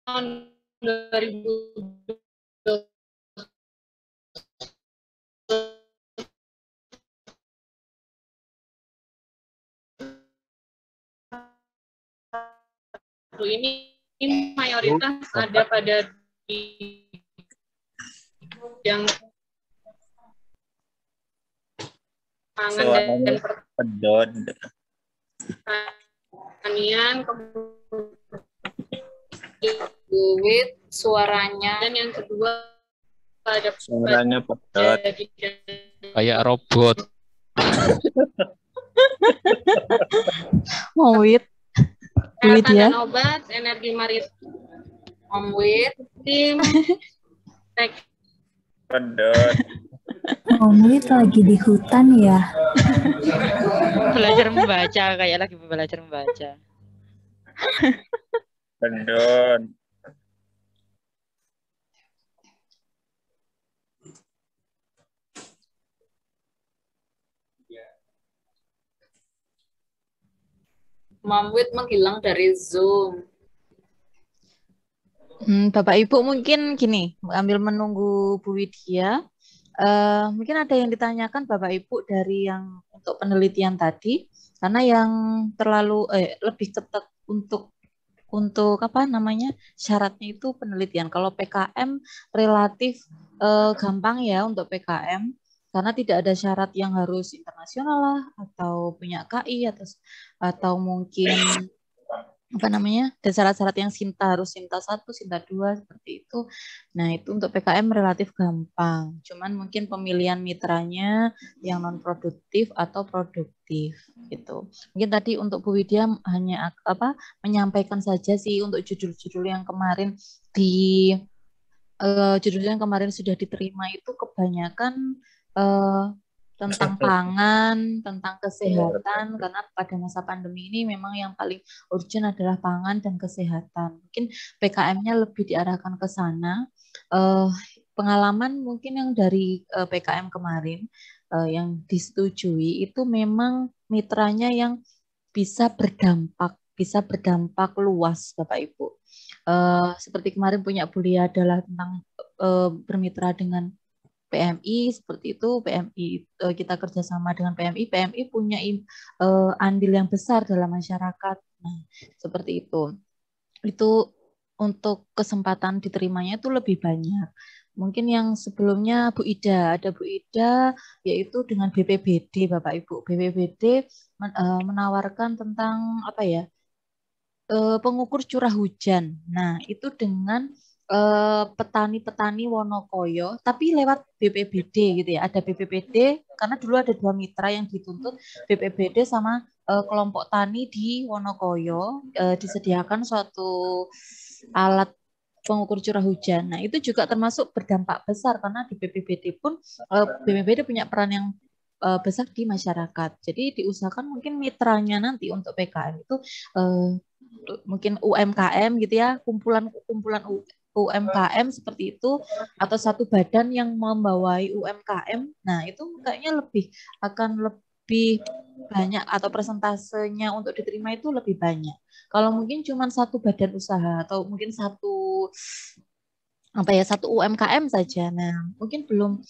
tahun 2020 ini mayoritas ada pada yang pangan dan pertanian, With suaranya. dan yang kedua ada Suaranya pedot. Kayak robot. Mau wit kesehatan ya. dan obat, energi maritim, With Pedot. Omlit lagi di hutan ya. Belajar membaca, kayak lagi belajar membaca. Pedot. With menghilang dari Zoom. Bapak Ibu mungkin gini, ambil menunggu Bu Widya. Mungkin ada yang ditanyakan Bapak Ibu dari yang untuk penelitian tadi, karena yang terlalu lebih ketat untuk apa namanya syaratnya itu penelitian. Kalau PKM relatif gampang ya untuk PKM, karena tidak ada syarat yang harus internasional lah atau punya KI atau mungkin apa namanya, dan syarat-syarat yang Sinta harus Sinta 1, Sinta 2 seperti itu. Nah, itu untuk PKM relatif gampang. Cuman mungkin pemilihan mitranya yang non produktif atau produktif gitu. Mungkin tadi untuk Bu Widya hanya menyampaikan saja sih untuk judul-judul yang kemarin sudah diterima itu kebanyakan tentang pangan, tentang kesehatan, karena pada masa pandemi ini memang yang paling urgent adalah pangan dan kesehatan. Mungkin PKM-nya lebih diarahkan ke sana. Pengalaman mungkin yang dari PKM kemarin yang disetujui itu memang mitranya yang bisa berdampak luas, Bapak Ibu. Seperti kemarin punya Bu Lia adalah tentang bermitra dengan PMI, seperti itu. PMI kita kerjasama dengan PMI punya andil yang besar dalam masyarakat. Nah, seperti itu. Itu untuk kesempatan diterimanya itu lebih banyak. Mungkin yang sebelumnya ada Bu Ida, yaitu dengan BPBD, Bapak Ibu. BPBD menawarkan tentang apa ya? Pengukur curah hujan. Nah, itu dengan petani-petani Wonokoyo, tapi lewat BPBD gitu ya. Ada BPBD karena dulu ada 2 mitra yang dituntut, BPBD sama kelompok tani di Wonokoyo disediakan suatu alat pengukur curah hujan. Nah, itu juga termasuk berdampak besar karena di BPBD pun BPBD punya peran yang besar di masyarakat. Jadi diusahakan mungkin mitranya nanti untuk PKM itu mungkin UMKM gitu ya, kumpulan UMKM seperti itu, atau satu badan yang membawai UMKM. Nah, itu kayaknya akan lebih banyak atau persentasenya untuk diterima itu lebih banyak. Kalau mungkin cuma satu badan usaha atau mungkin satu UMKM saja, nah mungkin belum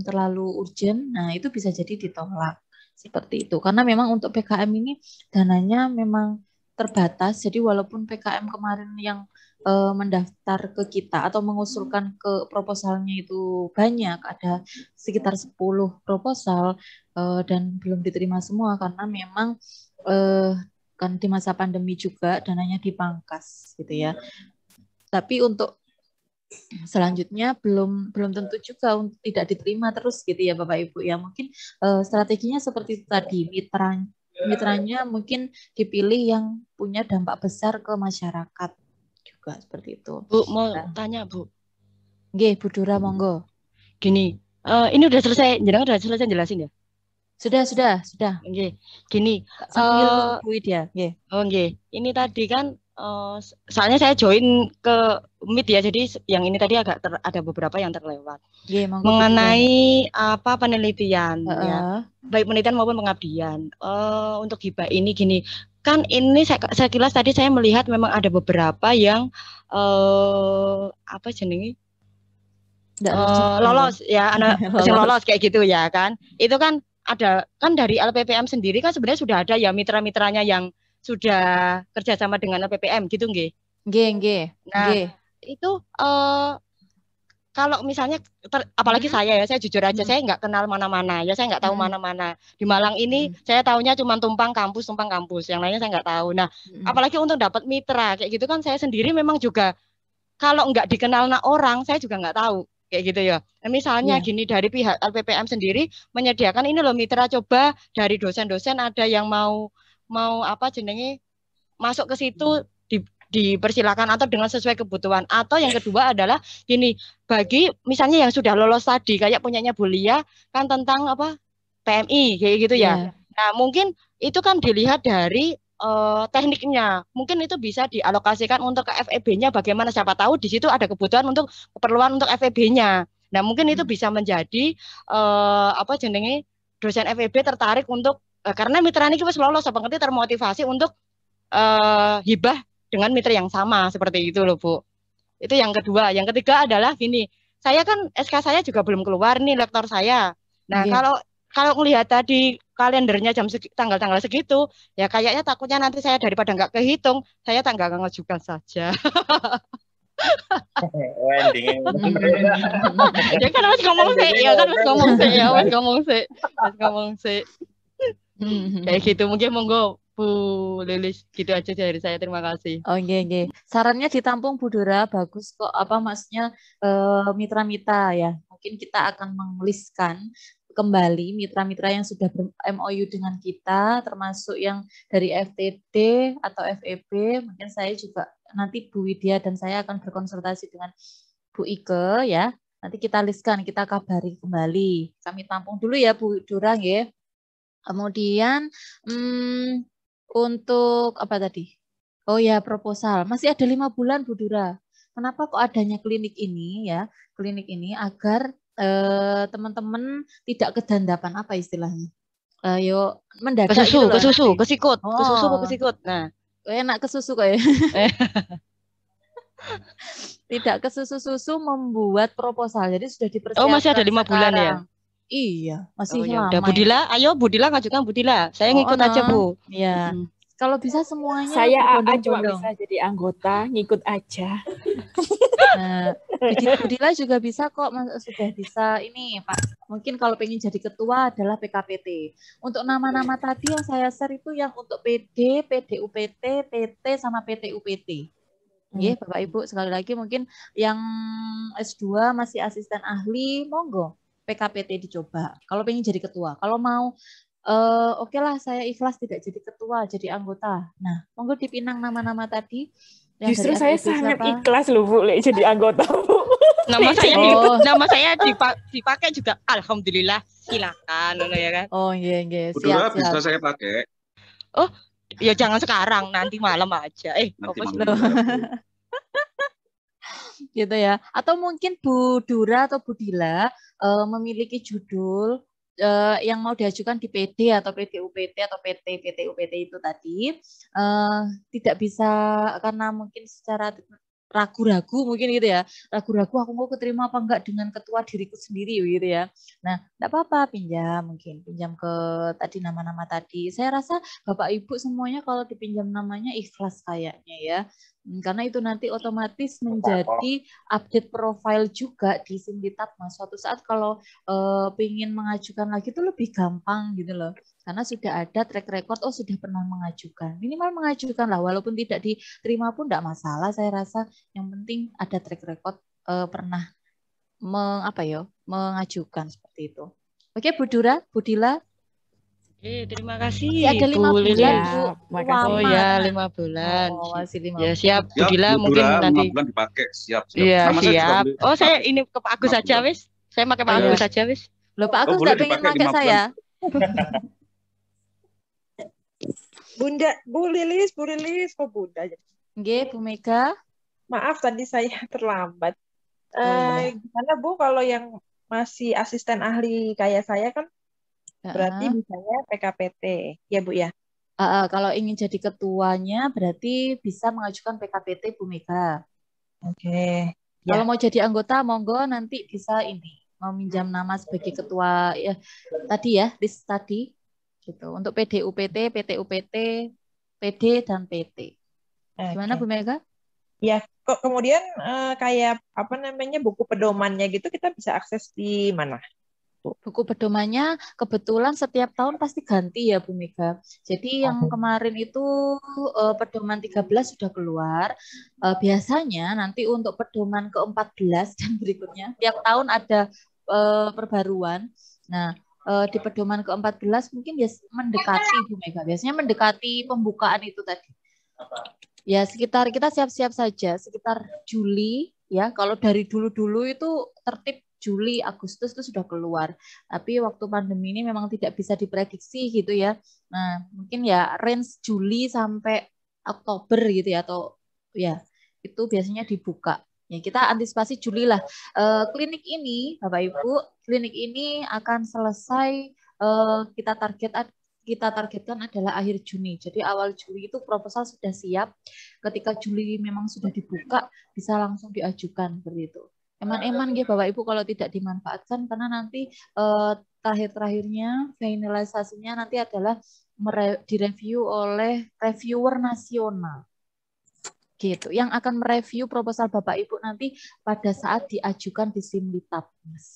terlalu urgent. Nah, itu bisa jadi ditolak seperti itu. Karena memang untuk PKM ini dananya memang terbatas. Jadi walaupun PKM kemarin yang mendaftar ke kita atau mengusulkan ke proposalnya itu banyak, ada sekitar 10 proposal dan belum diterima semua karena memang kan di masa pandemi juga dananya dipangkas gitu ya. Tapi untuk selanjutnya belum tentu juga untuk tidak diterima terus gitu ya Bapak Ibu ya. Mungkin strateginya seperti itu tadi, mitranya mungkin dipilih yang punya dampak besar ke masyarakat juga seperti itu. Bu, mau tanya Bu. Nggih, Bu Dura monggo. Gini, ini udah selesai, jenengan udah selesai jelasin ya? Sudah. Nggih. Gini, sambil Bu Widya, nggih. Oh nggih. Ini tadi kan soalnya saya join ke Meet ya, jadi yang ini tadi ada beberapa yang terlewat. Mengenai apa penelitian ya, baik penelitian maupun pengabdian. Untuk hibah ini gini, kan ini saya kilas tadi saya melihat memang ada beberapa yang apa jenenge lolos ya, anak lolos kayak gitu ya kan. Itu kan ada kan dari LPPM sendiri kan sebenarnya sudah ada ya mitra-mitranya yang sudah kerjasama dengan LPPM gitu nggih. Nggih. Nah, itu kalau misalnya apalagi saya jujur aja saya nggak kenal mana-mana ya, saya nggak tahu mana-mana. Di Malang ini saya tahunya cuma tumpang kampus, yang lainnya saya nggak tahu. Nah, apalagi untuk dapat mitra kayak gitu kan saya sendiri memang juga kalau nggak dikenal orang saya juga nggak tahu kayak gitu ya. Nah, misalnya gini, dari pihak LPPM sendiri menyediakan ini loh mitra, coba dari dosen-dosen ada yang mau apa jenenge masuk ke situ dipersilakan atau dengan sesuai kebutuhan. Atau yang kedua adalah gini, bagi misalnya yang sudah lolos tadi kayak punyanya Bulia kan tentang apa PMI kayak gitu ya. Nah, mungkin itu kan dilihat dari tekniknya. Mungkin itu bisa dialokasikan untuk ke FEB-nya bagaimana, siapa tahu di situ ada kebutuhan untuk keperluan untuk FEB-nya. Nah, mungkin itu bisa menjadi apa jenenge dosen FEB tertarik untuk karena mitra ini wis lolos apa ngerti termotivasi untuk hibah dengan mitra yang sama seperti itu loh Bu. Itu yang kedua. Yang ketiga adalah gini, saya kan SK saya juga belum keluar nih lektor saya. Nah, kalau melihat tadi kalendernya tanggal-tanggal segitu, ya kayaknya takutnya nanti saya daripada nggak kehitung, saya nggak ngajukan saja. Ya kan harus ngomong sih. Kayak gitu, mungkin monggo Bu Lilis, gitu aja dari saya, terima kasih. Oke. Sarannya ditampung Bu Dora, bagus kok. Apa maksudnya mitra-mitra ya? Mungkin kita akan mengeliskan kembali mitra-mitra yang sudah ber-MOU dengan kita, termasuk yang dari FTD atau FEB. Mungkin saya juga nanti Bu Widya dan saya akan berkonsultasi dengan Bu Ike ya. Nanti kita listkan, kita kabari kembali. Kami tampung dulu ya Bu Dora ya. Kemudian untuk apa tadi? Oh ya, proposal. Masih ada 5 bulan Bu Dora. Kenapa kok adanya klinik ini ya? Klinik ini agar teman-teman tidak kedandapan, apa istilahnya? Yuk mendadak kesikut. Nah, enak kesusu kok ya. Tidak kesusu-susu membuat proposal. Jadi sudah dipersiapkan. Oh, masih ada 5 bulan ya? Iya, masih lama. Udah Budila, ayo Budila ngajukan Budila. Saya ngikut aja Bu. Iya. Kalau bisa semuanya. Saya AA cuma bisa jadi anggota, ngikut aja. Nah, Budila juga bisa kok, sudah bisa ini Pak. Mungkin kalau pengen jadi ketua adalah PKPT. Untuk nama-nama tadi yang saya share itu yang untuk PD, PDUPT, PT sama PTUPT. Ya, Bapak Ibu sekali lagi mungkin yang S2 masih asisten ahli, monggo PKPT dicoba. Kalau pengen jadi ketua, kalau mau oke lah saya ikhlas tidak jadi ketua, jadi anggota. Nah, monggo dipinang nama-nama tadi. Justru saya sangat ikhlas loh Bu, jadi anggota Bu. Nama saya dipakai juga, alhamdulillah. Silakan, ya kan? Oh iya. Siap. Bisa saya pakai. Oh, ya jangan sekarang, nanti malam aja. Gitu ya. Atau mungkin Bu Dura atau Bu Dila memiliki judul yang mau diajukan di PD atau PDUPT atau PT PTUPT itu tadi tidak bisa karena mungkin secara ragu-ragu mungkin gitu ya, ragu-ragu aku mau keterima apa enggak dengan ketua diriku sendiri gitu ya. Nah, enggak apa-apa, pinjam ke tadi nama-nama tadi. Saya rasa Bapak Ibu semuanya kalau dipinjam namanya ikhlas kayaknya ya. Karena itu nanti otomatis menjadi update profile juga di Simditatma. Suatu saat kalau ingin mengajukan lagi itu lebih gampang gitu loh. Karena sudah ada track record, sudah pernah mengajukan. Minimal mengajukan lah, walaupun tidak diterima pun tidak masalah. Saya rasa yang penting ada track record pernah mengajukan seperti itu. Oke, Bu Dura, Bu Dila. Terima kasih. Ada 5 bulan, Bu. Oh ya, 5 bulan. Masih 5 ya, siap. Bu Dila mungkin nanti. 5 bulan dipakai, siap. Iya, siap. Saya ini ke Pak Agus saja, wis. Saya pakai Pak Agus saja, wis. Loh, Pak Agus nggak pengen pakai saya. Bunda, Bu Lilis, kok Bunda? Nggih, Bu Mega. Maaf tadi saya terlambat. Oh iya. Gimana Bu kalau yang masih asisten ahli kayak saya kan berarti bisanya PKPT, ya Bu ya? Kalau ingin jadi ketuanya berarti bisa mengajukan PKPT Bu Mega. Oke. Kalau mau jadi anggota, monggo nanti bisa ini mau minjam nama sebagai ketua ya tadi ya list tadi gitu untuk PDUPT, PTUPT, PD dan PT. Gimana Bu Mega? Ya, kok kemudian kayak apa namanya buku pedomannya gitu kita bisa akses di mana? Buku pedomannya kebetulan setiap tahun pasti ganti ya Bu Mega. Jadi yang kemarin itu pedoman 13 sudah keluar. Biasanya nanti untuk pedoman ke-14 dan berikutnya tiap tahun ada perbaruan. Nah, di pedoman ke-14 mungkin ya mendekati Bu Mega. Biasanya mendekati pembukaan itu tadi. Ya sekitar kita siap-siap saja sekitar Juli ya. Kalau dari dulu-dulu itu tertib Juli, Agustus itu sudah keluar. Tapi waktu pandemi ini memang tidak bisa diprediksi gitu ya. Nah, mungkin ya range Juli sampai Oktober gitu ya atau ya itu biasanya dibuka. Ya kita antisipasi Juli lah. Klinik ini, Bapak Ibu, klinik ini akan selesai kita targetkan adalah akhir Juni. Jadi awal Juli itu proposal sudah siap. Ketika Juli memang sudah dibuka, bisa langsung diajukan seperti itu. Eman-eman ya Bapak Ibu kalau tidak dimanfaatkan karena nanti terakhir-terakhirnya finalisasinya nanti adalah direview oleh reviewer nasional. Gitu. Yang akan mereview proposal Bapak Ibu nanti pada saat diajukan di Simlitapmas.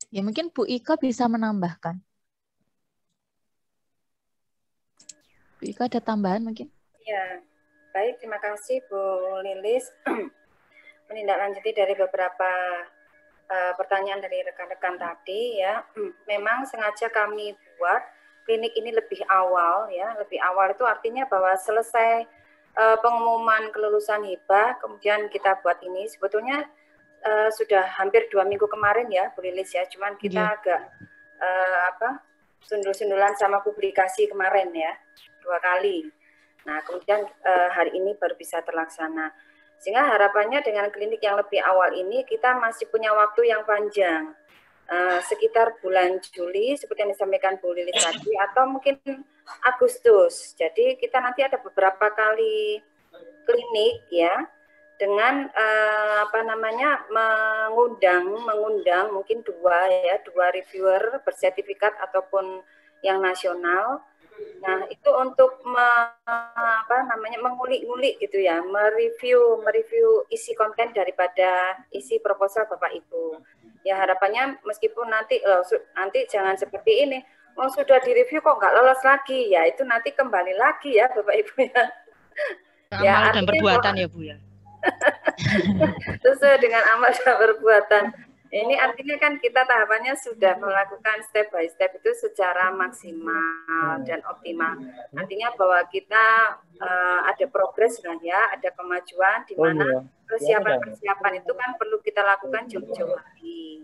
Ya mungkin Bu Ika bisa menambahkan. Bu Ika ada tambahan mungkin? Ya, baik, terima kasih Bu Lilis. Menindaklanjuti dari beberapa pertanyaan dari rekan-rekan tadi ya, memang sengaja kami buat klinik ini lebih awal ya, lebih awal itu artinya bahwa selesai pengumuman kelulusan hibah, kemudian kita buat ini sebetulnya sudah hampir 2 minggu kemarin ya Bu Lilis ya, cuman kita agak sundul-sundulan sama publikasi kemarin ya 2 kali. Nah kemudian hari ini baru bisa terlaksana. Sehingga harapannya dengan klinik yang lebih awal ini kita masih punya waktu yang panjang, sekitar bulan Juli seperti yang disampaikan Bu Lilis tadi, atau mungkin Agustus. Jadi kita nanti ada beberapa kali klinik ya, dengan mengundang mungkin 2 reviewer bersertifikat ataupun yang nasional. Nah, itu untuk mengulik-ngulik gitu ya, mereview isi konten daripada isi proposal Bapak Ibu. Ya harapannya meskipun nanti jangan seperti ini, sudah direview kok nggak lolos lagi, ya itu nanti kembali lagi ya Bapak Ibu ya. Amal dan perbuatan ya Bu ya. Sesuai dengan amal dan perbuatan. Ini artinya kan kita tahapannya sudah melakukan step by step itu secara maksimal dan optimal. Artinya bahwa kita ada progres lah ya, ada kemajuan di mana persiapan-persiapan itu kan perlu kita lakukan jauh-jauh hari.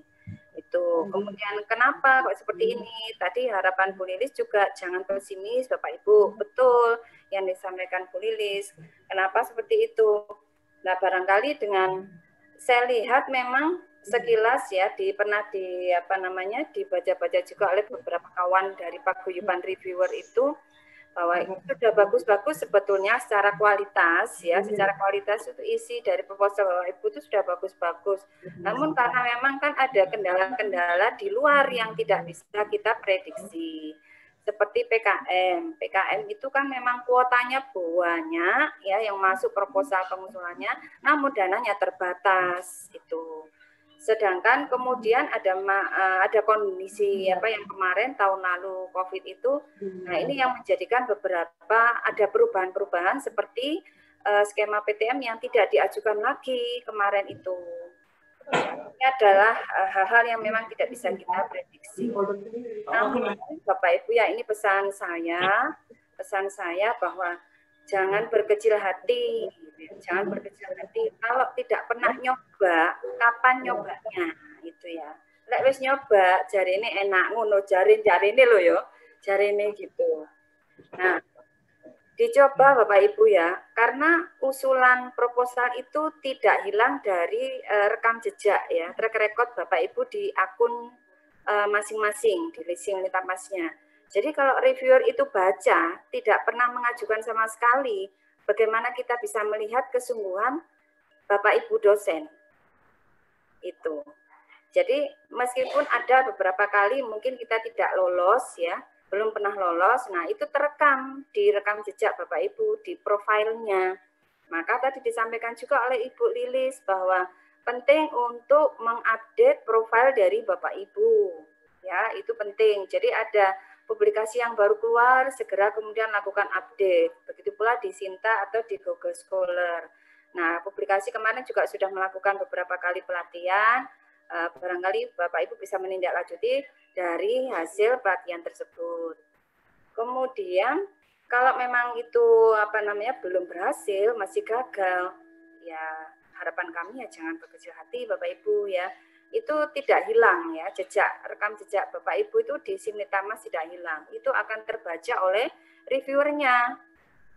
Itu. Kemudian kenapa kok seperti ini? Tadi harapan Bu Lilis juga jangan pesimis Bapak Ibu. Betul yang disampaikan Bu Lilis. Kenapa seperti itu? Nah, barangkali dengan saya lihat memang sekilas ya pernah dibaca-baca juga oleh beberapa kawan dari paguyuban reviewer itu bahwa itu sudah bagus-bagus sebetulnya secara kualitas ya, secara kualitas itu isi dari proposal Bapak Ibu itu sudah bagus-bagus. Namun karena memang kan ada kendala-kendala di luar yang tidak bisa kita prediksi. Seperti PKM. PKM itu kan memang kuotanya banyak ya yang masuk proposal pengusulannya, namun dananya terbatas itu. Sedangkan kemudian ada kondisi yang kemarin tahun lalu COVID itu, nah ini yang menjadikan ada perubahan-perubahan seperti skema PTM yang tidak diajukan lagi kemarin itu. Ini adalah hal-hal yang memang tidak bisa kita prediksi. Namun Bapak Ibu ya ini pesan saya bahwa jangan berkecil hati. Jangan berkecil hati. Kalau tidak pernah nyoba, kapan nyobanya? Itu ya. Lek wis nyoba, jarine enak ngono, jarine lho yo. Jarine gitu. Nah, Dicoba Bapak Ibu ya, karena usulan proposal itu tidak hilang dari rekam jejak ya, track record Bapak Ibu di akun masing-masing, di leasing Lintamasnya. Jadi kalau reviewer itu baca, tidak pernah mengajukan sama sekali, bagaimana kita bisa melihat kesungguhan Bapak Ibu dosen. Itu. Jadi meskipun ada beberapa kali mungkin kita tidak lolos ya, belum pernah lolos, nah itu terekam di rekam jejak Bapak Ibu, di profilnya. Maka tadi disampaikan juga oleh Ibu Lilis bahwa penting untuk mengupdate profil dari Bapak Ibu. Ya, itu penting. Jadi ada publikasi yang baru keluar, segera kemudian lakukan update. Begitu pula di Sinta atau di Google Scholar. Nah, publikasi kemarin juga sudah melakukan beberapa kali pelatihan. Barangkali Bapak Ibu bisa menindaklanjuti dari hasil pelatihan tersebut. Kemudian kalau memang itu belum berhasil, masih gagal, ya harapan kami ya jangan berkecil hati Bapak Ibu ya. Itu tidak hilang ya, rekam jejak Bapak Ibu itu di SIM Lintamas tidak hilang. Itu akan terbaca oleh reviewernya.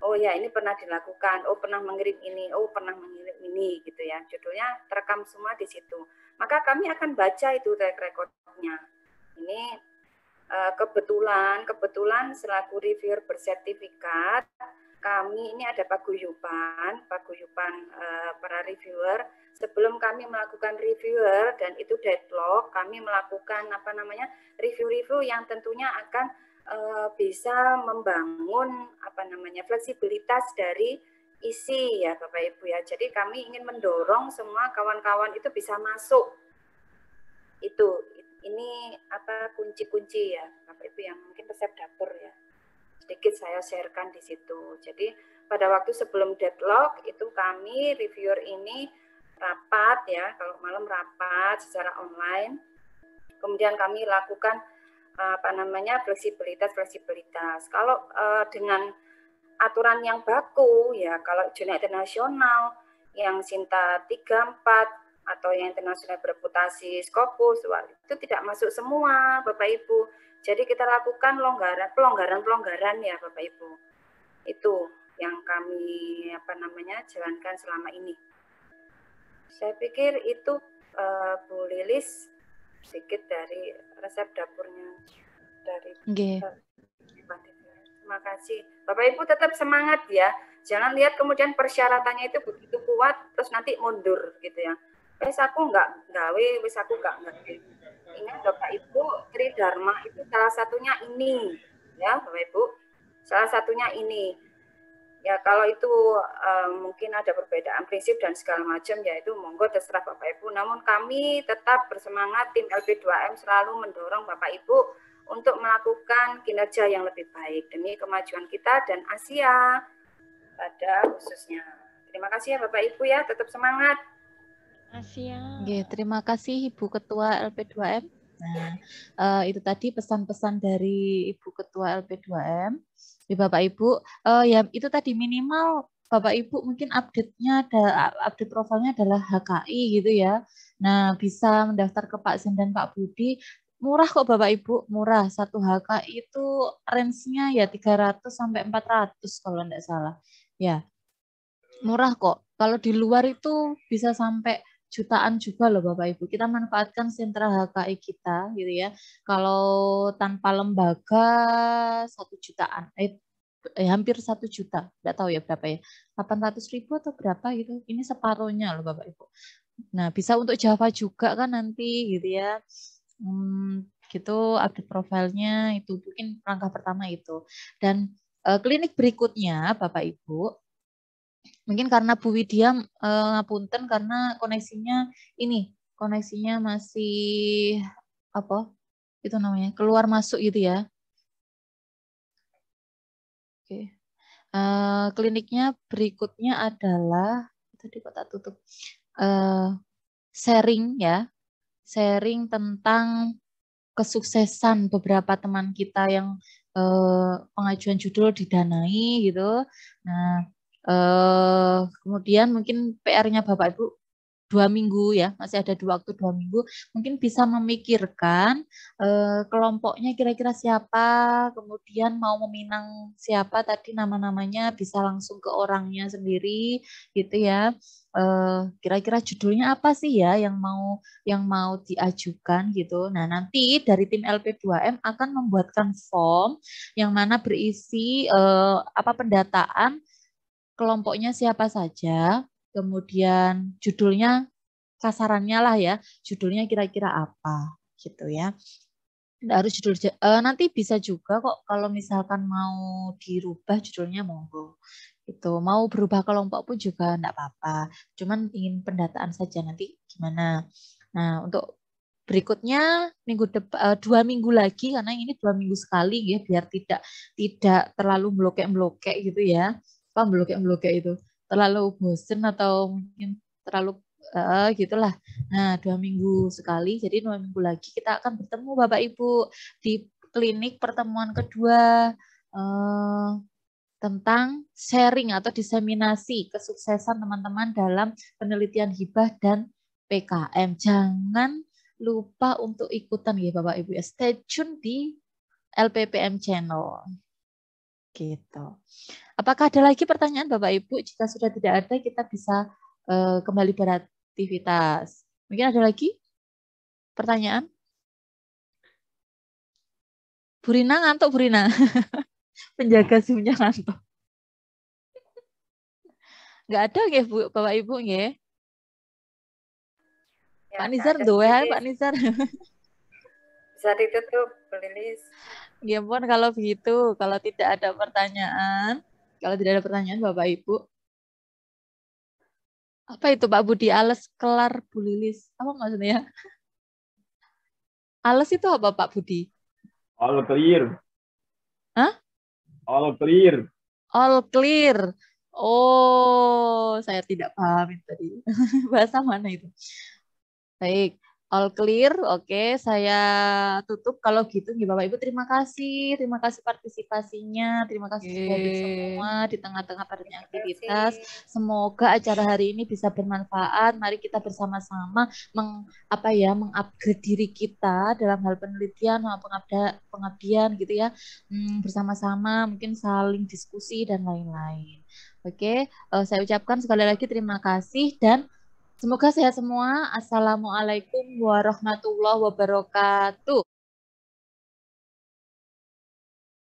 Oh ya, ini pernah dilakukan, oh pernah mengirim ini, oh pernah mengirim ini gitu ya. Judulnya terekam semua di situ. Maka kami akan baca itu track record-nya. Ini kebetulan selaku reviewer bersertifikat, kami ini ada paguyuban para reviewer. Sebelum kami melakukan reviewer dan itu deadlock, kami melakukan review-review yang tentunya akan bisa membangun fleksibilitas dari isi ya Bapak Ibu ya. Jadi kami ingin mendorong semua kawan-kawan itu bisa masuk. Ini kunci-kunci ya Bapak Ibu yang mungkin resep dapur ya. Sedikit saya sharekan di situ. Jadi pada waktu sebelum deadlock itu kami reviewer ini rapat ya, kalau malam rapat secara online. Kemudian kami lakukan fleksibilitas. Kalau dengan aturan yang baku ya, kalau zona internasional yang Sinta 34 atau yang internasional bereputasi Scopus itu tidak masuk semua Bapak Ibu. Jadi kita lakukan pelonggaran ya Bapak Ibu. Itu yang kami jalankan selama ini. Saya pikir itu Bu Lilis sedikit dari resep dapurnya dari Terima kasih. Bapak Ibu tetap semangat ya. Jangan lihat kemudian persyaratannya itu begitu kuat terus nanti mundur gitu ya. Wes aku nggak gawe, wes aku nggak ngerti. Ingat Bapak Ibu, Tridharma itu salah satunya ini ya Bapak Ibu. Salah satunya ini. Ya kalau itu mungkin ada perbedaan prinsip dan segala macam ya itu monggo terserah Bapak Ibu. Namun kami tetap bersemangat, tim LP2M selalu mendorong Bapak Ibu untuk melakukan kinerja yang lebih baik demi kemajuan kita dan Asia pada khususnya. Terima kasih ya Bapak Ibu ya, tetap semangat. Asia. Terima kasih Ibu Ketua LP2M. Nah, itu tadi pesan-pesan dari Ibu Ketua LP2M. Bapak Ibu, ya itu tadi minimal Bapak Ibu mungkin update-nya update profilnya adalah HKI gitu ya. Nah, bisa mendaftar ke Pak Zen dan Pak Budi. Murah kok Bapak Ibu, murah. Satu HKI itu range-nya ya 300 sampai 400 kalau enggak salah. Ya. Murah kok. Kalau di luar itu bisa sampai jutaan juga loh Bapak Ibu. Kita manfaatkan sentra HKI kita gitu ya. Kalau tanpa lembaga 1 jutaan. Hampir 1 juta. Enggak tahu ya berapa ya. 800.000 atau berapa gitu. Ini separuhnya loh Bapak Ibu. Nah, bisa untuk Java juga kan nanti gitu ya. Gitu update profilnya itu mungkin langkah pertama itu. Dan klinik berikutnya Bapak Ibu mungkin karena Bu Widya ngapunten karena koneksinya masih itu namanya keluar masuk gitu ya. Oke. Kliniknya berikutnya adalah tadi kok tak tutup sharing ya. Sharing tentang kesuksesan beberapa teman kita yang pengajuan judul didanai gitu. Nah, kemudian mungkin PR-nya Bapak Ibu 2 minggu ya, masih ada waktu 2 minggu, mungkin bisa memikirkan kelompoknya kira-kira siapa, kemudian mau meminang siapa tadi nama-namanya, bisa langsung ke orangnya sendiri gitu ya. Kira-kira judulnya apa sih ya yang mau diajukan gitu. Nah, nanti dari tim LP2M akan membuatkan form yang mana berisi pendataan kelompoknya siapa saja, kemudian judulnya kasarannya lah ya, judulnya kira-kira apa gitu ya. Nggak harus judul, nanti bisa juga kok kalau misalkan mau dirubah judulnya monggo. Itu mau berubah kelompok pun juga enggak apa-apa. Cuman ingin pendataan saja nanti gimana. Nah, untuk berikutnya 2 minggu lagi karena ini 2 minggu sekali ya biar tidak terlalu blokek gitu ya. Apa blokek itu? Terlalu bosen atau mungkin terlalu gitulah. Nah, 2 minggu sekali, jadi 2 minggu lagi kita akan bertemu Bapak Ibu di klinik pertemuan kedua tentang sharing atau diseminasi kesuksesan teman-teman dalam penelitian hibah dan PKM. Jangan lupa untuk ikutan ya Bapak Ibu ya. Stay tune di LPPM channel. Gitu. Apakah ada lagi pertanyaan Bapak Ibu? Jika sudah tidak ada, kita bisa kembali beraktivitas. Mungkin ada lagi pertanyaan? Burina ngantuk, Burina. Penjaga Zoom-nya ngantuk. Nggak ada ya Bu, Bapak Ibu ya? Pak Nizar doa ya, Pak Nizar. Bisa ditutup, Bu Lilis. Ya pun kalau begitu, kalau tidak ada pertanyaan, Bapak Ibu. Apa itu Pak Budi? Ales kelar Bu Lilis. Apa maksudnya? Ales itu apa Pak Budi? All clear. Hah? All clear. All clear. Oh, saya tidak paham itu tadi. Bahasa mana itu? Baik, all clear. Oke, saya tutup kalau gitu nih Bapak Ibu. Terima kasih partisipasinya. Terima kasih sudah hadir semua di tengah-tengah padatnya aktivitas. Semoga acara hari ini bisa bermanfaat. Mari kita bersama-sama mengupgrade diri kita dalam hal penelitian, pengabdian gitu ya. Bersama-sama mungkin saling diskusi dan lain-lain. Oke, saya ucapkan sekali lagi terima kasih dan semoga sehat semua. Assalamualaikum warahmatullahi wabarakatuh.